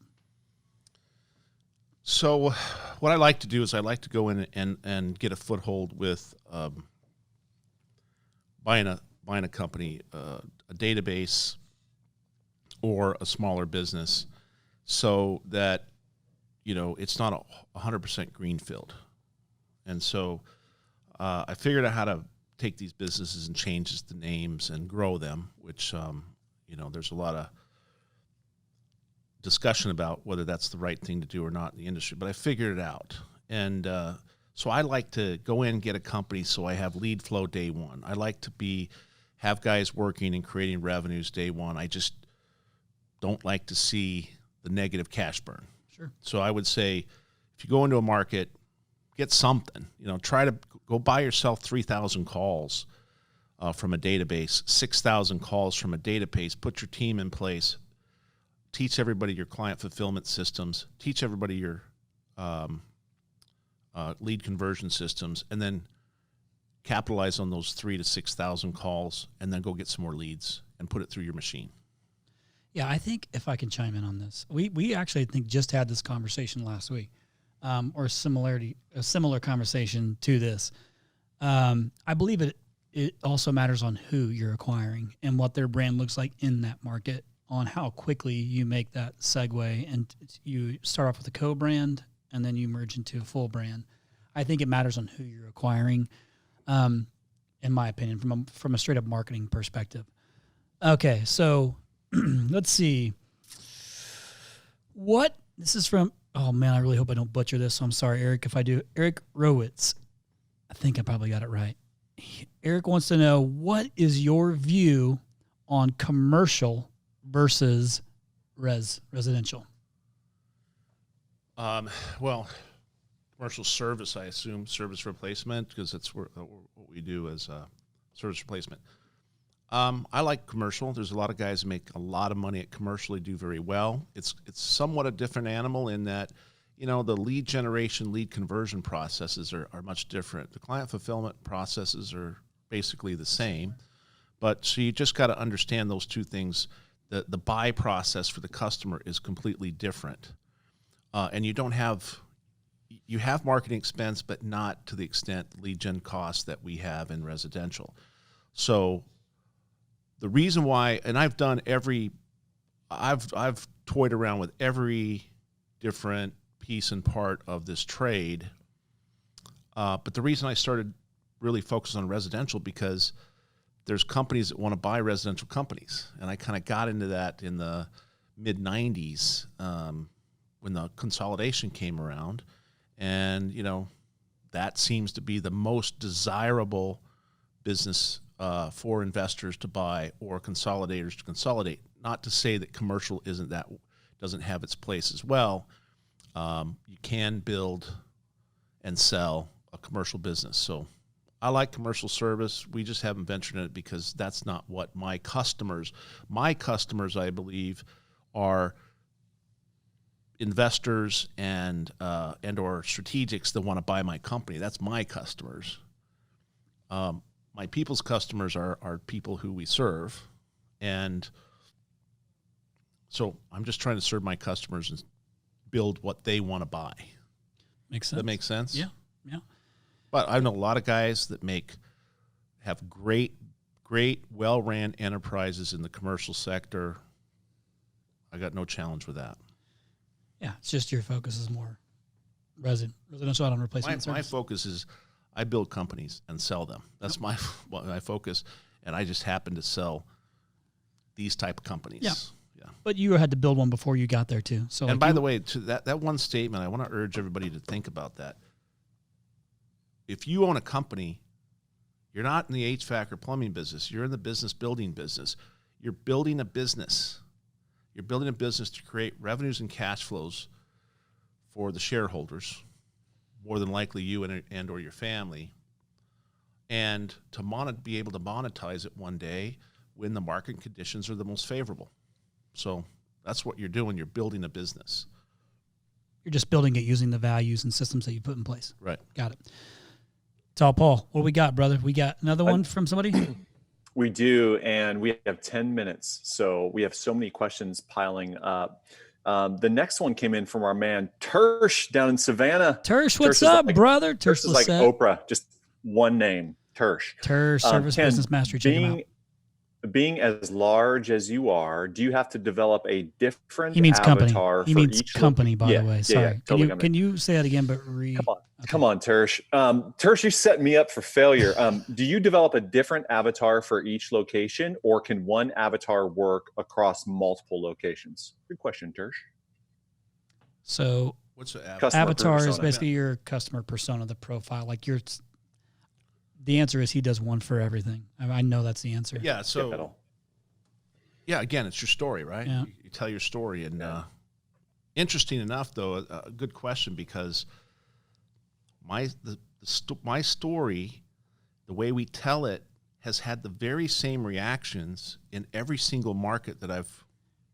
Speaker 4: So what I like to do is I like to go in and get a foothold with buying a company, a database, or a smaller business, so that it's not 100% greenfield. And so I figured out how to take these businesses and change the names and grow them, which there's a lot of discussion about whether that's the right thing to do or not in the industry, but I figured it out. And so I like to go in and get a company so I have lead flow day one. I like to have guys working and creating revenues day one. I just don't like to see the negative cash burn.
Speaker 2: Sure.
Speaker 4: So I would say if you go into a market, get something. Try to go buy yourself 3,000 calls from a database, 6,000 calls from a database, put your team in place, teach everybody your client fulfillment systems, teach everybody your lead conversion systems, and then capitalize on those 3,000 to 6,000 calls, and then go get some more leads and put it through your machine.
Speaker 2: Yeah, I think if I can chime in on this, we actually just had this conversation last week, or a similar conversation to this. I believe it also matters on who you're acquiring and what their brand looks like in that market, on how quickly you make that segue and you start off with a co-brand and then you merge into a full brand. I think it matters on who you're acquiring, in my opinion, from a straight up marketing perspective. Okay, so let's see. This is from, oh man, I really hope I don't butcher this, so I'm sorry, Eric, if I do. Eric Rowitz. I think I probably got it right. Eric wants to know, what is your view on commercial versus residential?
Speaker 4: Well, commercial service, I assume, service replacement, because that's what we do as service replacement. I like commercial. There's a lot of guys who make a lot of money at commercial. They do very well. It's somewhat a different animal in that, the lead generation, lead conversion processes are much different. The client fulfillment processes are basically the same, but so you just got to understand those two things. The buy process for the customer is completely different. And you have marketing expense, but not to the extent lead gen costs that we have in residential. So the reason why, and I've toyed around with every different piece and part of this trade. But the reason I started really focusing on residential, because there's companies that want to buy residential companies. And I kind of got into that in the mid 90s, when the consolidation came around, and that seems to be the most desirable business for investors to buy or consolidators to consolidate. Not to say that commercial doesn't have its place as well. You can build and sell a commercial business. So I like commercial service. We just haven't ventured in it because that's not what my customers, I believe, are investors and or strategics that want to buy my company. That's my customers. My people's customers are people who we serve, and so I'm just trying to serve my customers and build what they want to buy.
Speaker 2: Makes sense.
Speaker 4: That makes sense?
Speaker 2: Yeah.
Speaker 4: But I know a lot of guys that have great, well-ran enterprises in the commercial sector. I got no challenge with that.
Speaker 2: Yeah, it's just your focus is more residential on replacement.
Speaker 4: My focus is I build companies and sell them. That's my focus, and I just happen to sell these type of companies.
Speaker 2: Yeah. But you had to build one before you got there too. So,
Speaker 4: and by the way, to that one statement, I want to urge everybody to think about that. If you own a company, you're not in the HVAC or plumbing business. You're in the business building business. You're building a business. You're building a business to create revenues and cash flows for the shareholders, more than likely you and or your family, and to be able to monetize it one day when the market conditions are the most favorable. So that's what you're doing. You're building a business.
Speaker 2: You're just building it using the values and systems that you put in place.
Speaker 4: Right.
Speaker 2: Got it. Tall Paul, what do we got, brother? We got another one from somebody?
Speaker 3: We do, and we have 10 minutes, so we have so many questions piling up. The next one came in from our man Tersh down in Savannah.
Speaker 2: Tersh, what's up, brother?
Speaker 3: Tersh is like Oprah, just one name, Tersh.
Speaker 2: Tersh, Service
Speaker 3: Ken,
Speaker 2: Business Mastery. Check him out.
Speaker 3: being as large as you are, do you have to develop a different
Speaker 2: He means company.
Speaker 3: avatar
Speaker 2: He
Speaker 3: for
Speaker 2: means
Speaker 3: each
Speaker 2: company, by the way. Sorry.
Speaker 3: totally
Speaker 2: Can you say that again? But
Speaker 3: Come on, Tersh. Tersh, you set me up for failure. Do you develop a different avatar for each location, or can one avatar work across multiple locations? Good question, Tersh.
Speaker 2: So
Speaker 4: What's the
Speaker 2: avatar is
Speaker 3: persona.
Speaker 2: basically your customer persona, the profile. Like the answer is he does one for everything. I know that's the answer.
Speaker 4: Yeah. So yeah, again, it's your story, right?
Speaker 2: Yeah.
Speaker 4: You tell your story, and interesting enough, though, a good question, because my story, the way we tell it, has had the very same reactions in every single market that I've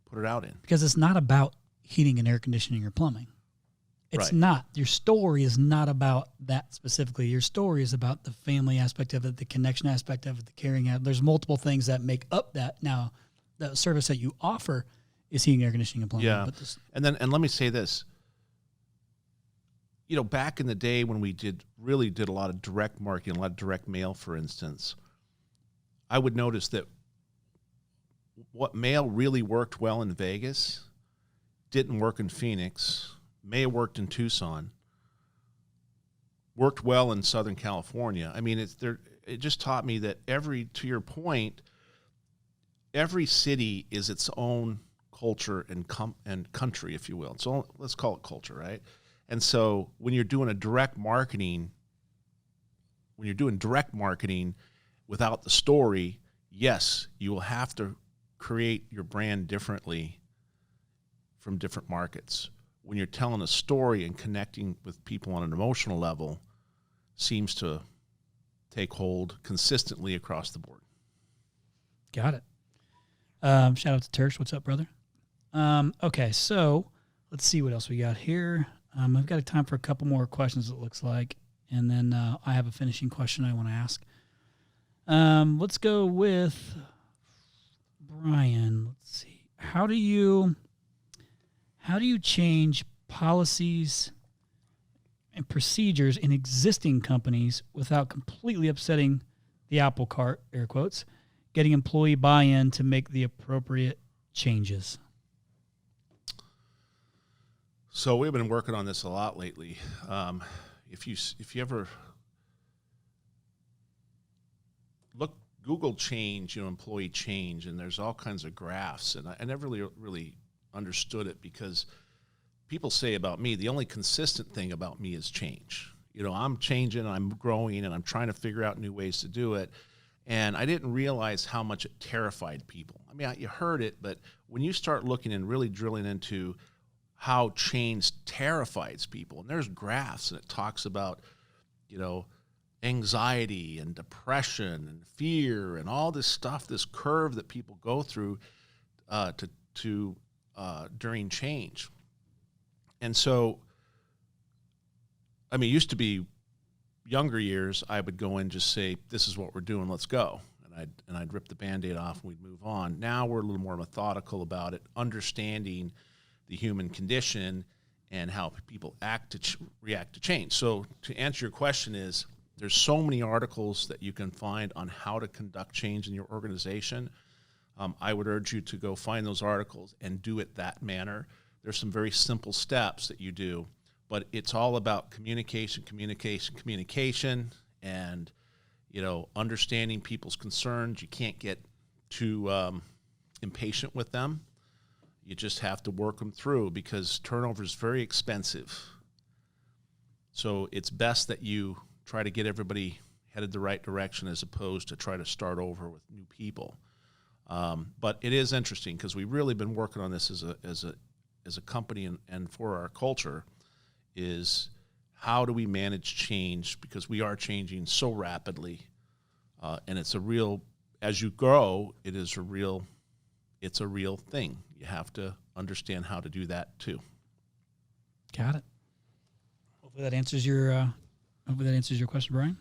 Speaker 4: put it out in.
Speaker 2: Because it's not about heating and air conditioning or plumbing. It's
Speaker 4: Right.
Speaker 2: not. Your story is not about that specifically. Your story is about the family aspect of it, the connection aspect of it, the caring aspect. There's multiple things that make up that. Now, the service that you offer is heating, air conditioning, and plumbing.
Speaker 4: Yeah.
Speaker 2: But
Speaker 4: And let me say this. You know, back in the day when we really did a lot of direct marketing, a lot of direct mail, for instance, I would notice that what mail really worked well in Vegas didn't work in Phoenix, may have worked in Tucson, worked well in Southern California. I mean, it just taught me that to your point, every city is its own culture and country, if you will. So let's call it culture, right? And so when you're doing direct marketing without the story, yes, you will have to create your brand differently from different markets. When you're telling a story and connecting with people on an emotional level, seems to take hold consistently across the board.
Speaker 2: got it. Shout out to Tersh. What's up, brother? Okay, so let's see what else we got here. I've got time for a couple more questions, it looks like. And then I have a finishing question I want to ask. Let's go with Brian. Let's see. How do you change policies and procedures in existing companies without completely upsetting the apple cart, air quotes, getting employee buy-in to make the appropriate changes?
Speaker 4: So we've been working on this a lot lately. If you ever Google change, employee change, and there's all kinds of graphs, and I never really understood it, because people say about me, the only consistent thing about me is change. I'm changing, I'm growing, and I'm trying to figure out new ways to do it. And I didn't realize how much it terrified people. I mean, you heard it, but when you start looking and really drilling into how change terrifies people, and there's graphs, and it talks about, anxiety and depression and fear and all this stuff, this curve that people go through during change. And so, I mean, it used to be younger years, I would go in and just say, this is what we're doing, let's go. And I'd rip the Band-Aid off and we'd move on. Now we're a little more methodical about it, understanding the human condition and how people react to change. So to answer your question is, there's so many articles that you can find on how to conduct change in your organization. I would urge you to go find those articles and do it that manner. There's some very simple steps that you do, but it's all about communication, and, understanding people's concerns. You can't get too impatient with them. You just have to work them through, because turnover is very expensive. So it's best that you try to get everybody headed the right direction, as opposed to try to start over with new people. But it is interesting, because we've really been working on this as a company and for our culture, is how do we manage change, because we are changing so rapidly, and it's as you grow, it's a real thing. You have to understand how to do that too.
Speaker 2: Got it. Hopefully that answers your question, Brian.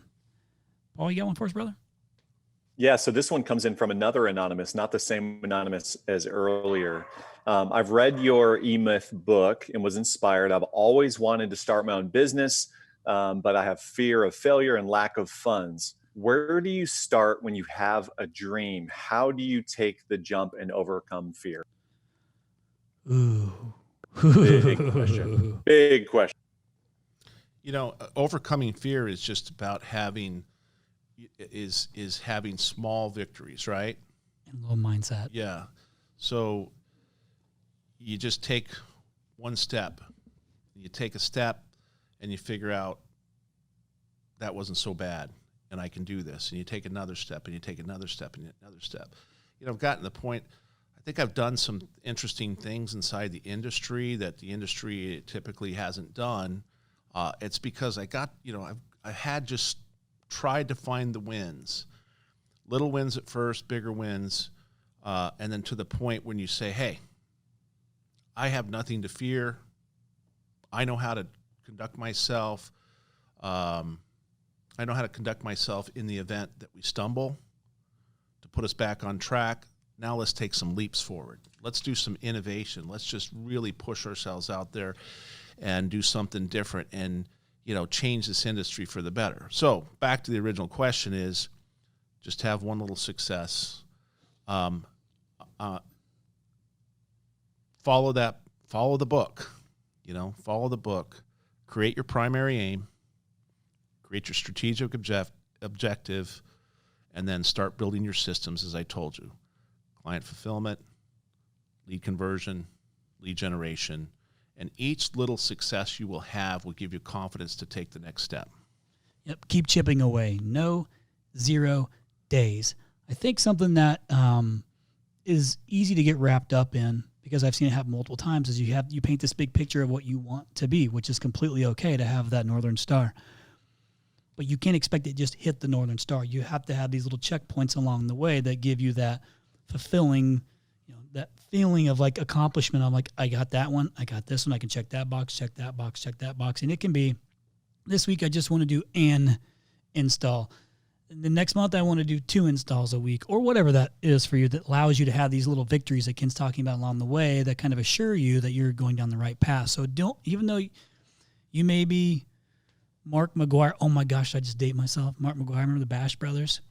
Speaker 2: Paul, you got one for us, brother?
Speaker 3: Yeah, so this one comes in from another anonymous, not the same anonymous as earlier. I've read your E-Myth book and was inspired. I've always wanted to start my own business, but I have fear of failure and lack of funds. Where do you start when you have a dream? How do you take the jump and overcome fear?
Speaker 2: Ooh.
Speaker 3: Big question. Big question.
Speaker 4: Overcoming fear is just about having small victories, right?
Speaker 2: And low mindset.
Speaker 4: Yeah. So you just take one step. You take a step and you figure out that wasn't so bad and I can do this. And you take another step and you take another step and another step. I've gotten to the point, I think I've done some interesting things inside the industry that the industry typically hasn't done. It's because I had just tried to find the wins. Little wins at first, bigger wins, and then to the point when you say, hey, I have nothing to fear. I know how to conduct myself. I know how to conduct myself in the event that we stumble to put us back on track. Now let's take some leaps forward. Let's do some innovation. Let's just really push ourselves out there and do something different and, change this industry for the better. So back to the original question is just have one little success. Follow the book, follow the book, create your primary aim, create your strategic objective, and then start building your systems, as I told you. Client fulfillment, lead conversion, lead generation, and each little success you will have will give you confidence to take the next step.
Speaker 2: Yep, keep chipping away. No 0 days. I think something that is easy to get wrapped up in, because I've seen it happen multiple times, is you paint this big picture of what you want to be, which is completely okay to have that Northern Star. But you can't expect it to just hit the Northern Star. You have to have these little checkpoints along the way that give you that fulfilling, that feeling of like accomplishment. I'm like, I got that one, I got this one, I can check that box, check that box, check that box. And it can be, this week I just want to do an install. The next month I want to do 2 installs a week, or whatever that is for you, that allows you to have these little victories that Ken's talking about along the way that kind of assure you that you're going down the right path. So even though you may be Mark McGuire, oh my gosh, I just date myself. Mark McGuire, remember the Bash Brothers?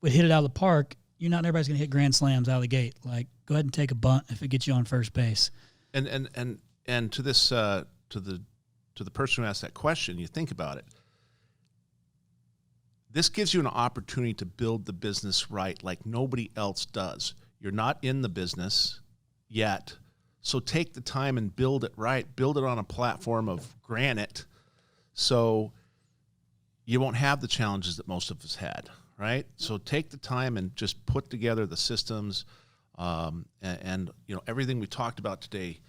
Speaker 2: Would hit it out of the park. Everybody's going to hit grand slams out of the gate. Like, go ahead and take a bunt if it gets you on first base.
Speaker 4: And to this to the person who asked that question, you think about it. This gives you an opportunity to build the business right like nobody else does. You're not in the business yet, so take the time and build it right. Build it on a platform of granite, so you won't have the challenges that most of us had. Right? So take the time and just put together the systems and everything we talked about today.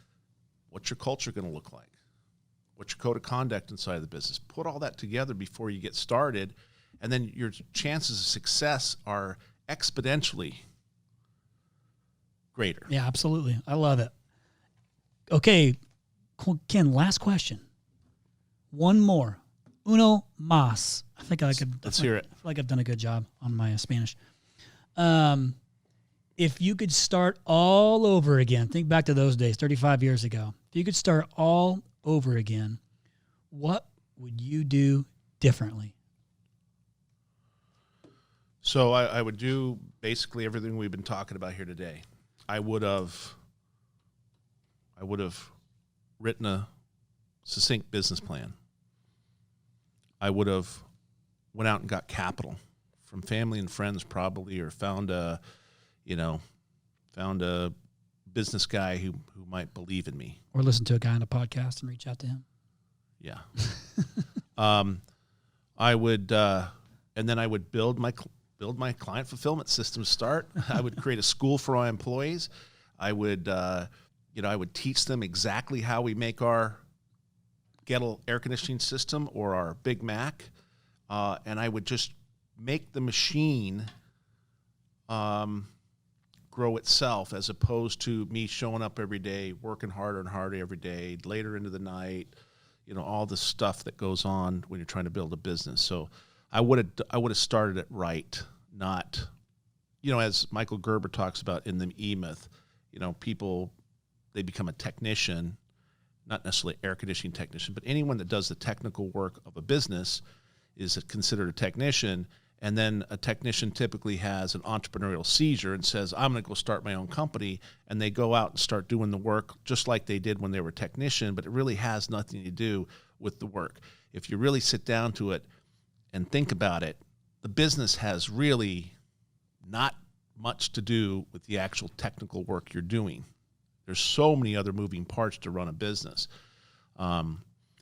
Speaker 4: What's your culture going to look like? What's your code of conduct inside of the business? Put all that together before you get started, and then your chances of success are exponentially greater.
Speaker 2: Yeah, absolutely. I love it. Okay, Ken, last question. One more. Uno más. I think I could.
Speaker 4: Let's hear it.
Speaker 2: I feel like I've done a good job on my Spanish. If you could start all over again, think back to those days, 35 years ago. If you could start all over again, what would you do differently?
Speaker 4: So I would do basically everything we've been talking about here today. I would have written a succinct business plan. I would have went out and got capital from family and friends probably, or found a business guy who might believe in me.
Speaker 2: Or listen to a guy on a podcast and reach out to him.
Speaker 4: Yeah. I would, and then I would build my client fulfillment system. I would create a school for our employees. I would teach them exactly how we make our Gettle air conditioning system or our Big Mac, and I would just make the machine grow itself, as opposed to me showing up every day, working harder and harder every day, later into the night, all the stuff that goes on when you're trying to build a business. So I would have started it right, not, as Michael Gerber talks about in the E-Myth, people, they become a technician, not necessarily air conditioning technician, but anyone that does the technical work of a business is considered a technician, And then a technician typically has an entrepreneurial seizure and says, I'm going to go start my own company. And they go out and start doing the work just like they did when they were a technician, but it really has nothing to do with the work. If you really sit down to it and think about it, the business has really not much to do with the actual technical work you're doing. There's so many other moving parts to run a business.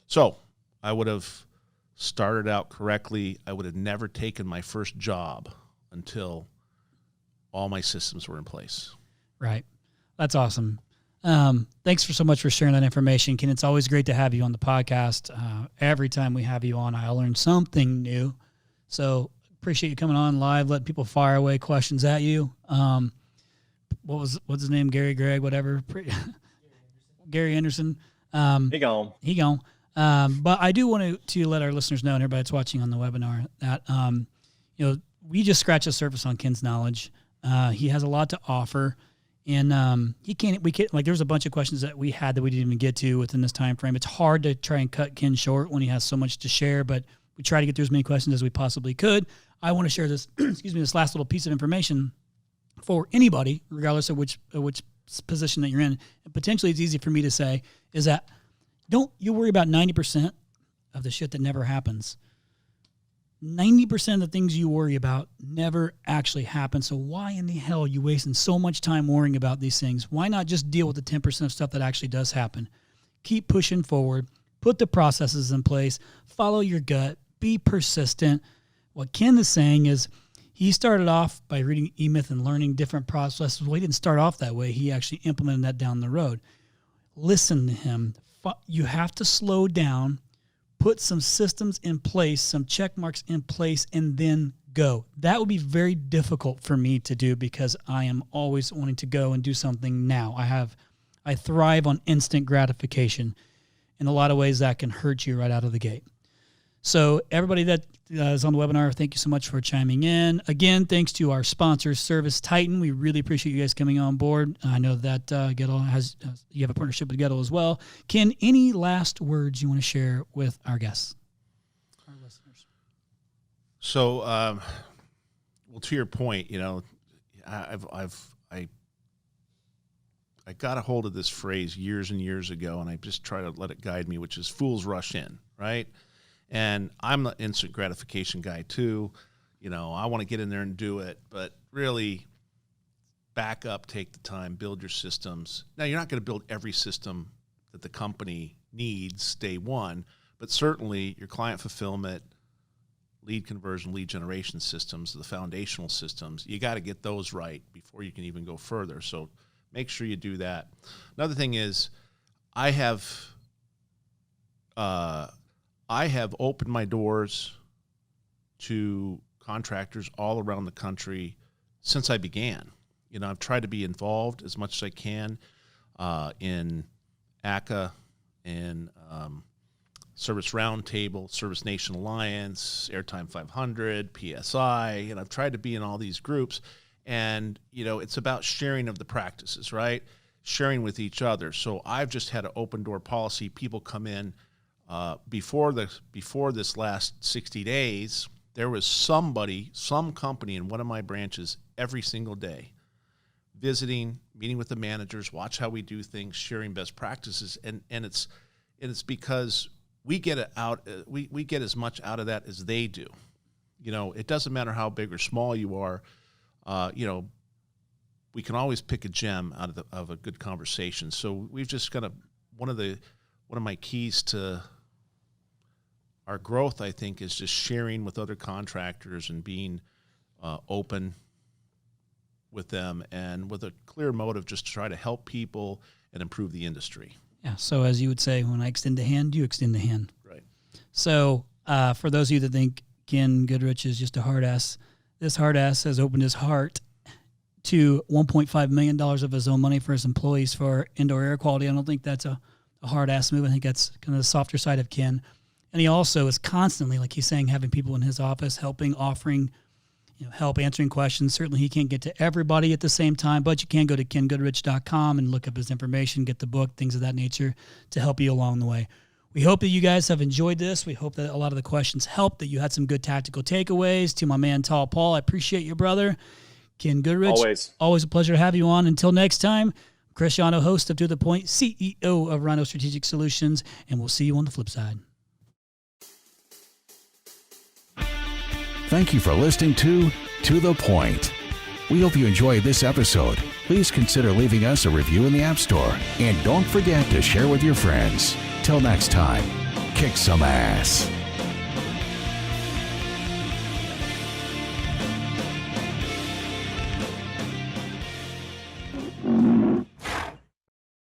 Speaker 4: So I would have started out correctly. I would have never taken my first job until all my systems were in place.
Speaker 2: Right. That's awesome. Thanks so much for sharing that information, Ken. It's always great to have you on the podcast. Every time we have you on, I learn something new. So appreciate you coming on live, letting people fire away questions at you. What's his name? Gary, Greg, whatever. Gary Anderson.
Speaker 3: He gone.
Speaker 2: But I do want to let our listeners know and everybody that's watching on the webinar that, we just scratched the surface on Ken's knowledge. He has a lot to offer, and there's a bunch of questions that we had that we didn't even get to within this time frame. It's hard to try and cut Ken short when he has so much to share, but we try to get through as many questions as we possibly could. I want to share this, this last little piece of information for anybody, regardless of which position that you're in. And potentially it's easy for me to say is that don't you worry about 90% of the shit that never happens. 90% of the things you worry about never actually happen. So why in the hell are you wasting so much time worrying about these things? Why not just deal with the 10% of stuff that actually does happen? Keep pushing forward. Put the processes in place. Follow your gut. Be persistent. What Ken is saying is he started off by reading E-Myth and learning different processes. Well, he didn't start off that way. He actually implemented that down the road. Listen to him. You have to slow down, put some systems in place, some check marks in place, and then go. That would be very difficult for me to do because I am always wanting to go and do something now. I thrive on instant gratification. In a lot of ways, that can hurt you right out of the gate. So everybody that is on the webinar, thank you so much for chiming in. Again, thanks to our sponsor, Service Titan. We really appreciate you guys coming on board. I know that Gettle you have a partnership with Gettle as well. Ken, any last words you want to share with our guests, our listeners?
Speaker 4: So, to your point, I got a hold of this phrase years and years ago, and I just try to let it guide me, which is fools rush in, right? And I'm the instant gratification guy too. I want to get in there and do it, but really back up, take the time, build your systems. Now, you're not going to build every system that the company needs day one, but certainly your client fulfillment, lead conversion, lead generation systems, the foundational systems, you got to get those right before you can even go further. So make sure you do that. Another thing is I have opened my doors to contractors all around the country since I began. I've tried to be involved as much as I can in ACA, in Service Roundtable, Service Nation Alliance, Airtime 500, PSI, and I've tried to be in all these groups. And, it's about sharing of the practices, right? Sharing with each other. So I've just had an open door policy. People come in. Before this last 60 days, there was some company in one of my branches every single day, visiting, meeting with the managers, watch how we do things, sharing best practices, and it's because we get it out. We get as much out of that as they do. It doesn't matter how big or small you are. We can always pick a gem out of a good conversation. So we've just got one of my keys to our growth, I think, is just sharing with other contractors and being open with them and with a clear motive just to try to help people and improve the industry.
Speaker 2: Yeah. So as you would say, when I extend a hand, you extend the hand.
Speaker 4: Right.
Speaker 2: So for those of you that think Ken Goodrich is just a hard ass, this hard ass has opened his heart to $1.5 million of his own money for his employees for indoor air quality. I don't think that's a hard ass move. I think that's kind of the softer side of Ken. And he also is constantly, like he's saying, having people in his office helping, offering, help, answering questions. Certainly he can't get to everybody at the same time, but you can go to kengoodrich.com and look up his information, get the book, things of that nature to help you along the way. We hope that you guys have enjoyed this. We hope that a lot of the questions helped, that you had some good tactical takeaways. To my man, Tall Paul, I appreciate you, brother. Ken Goodrich, always a pleasure to have you on. Until next time, Chris Yano, host of To The Point, CEO of RYNO Strategic Solutions, and we'll see you on the flip side.
Speaker 1: Thank you for listening to The Point. We hope you enjoyed this episode. Please consider leaving us a review in the App Store. And don't forget to share with your friends. Till next time, kick some ass.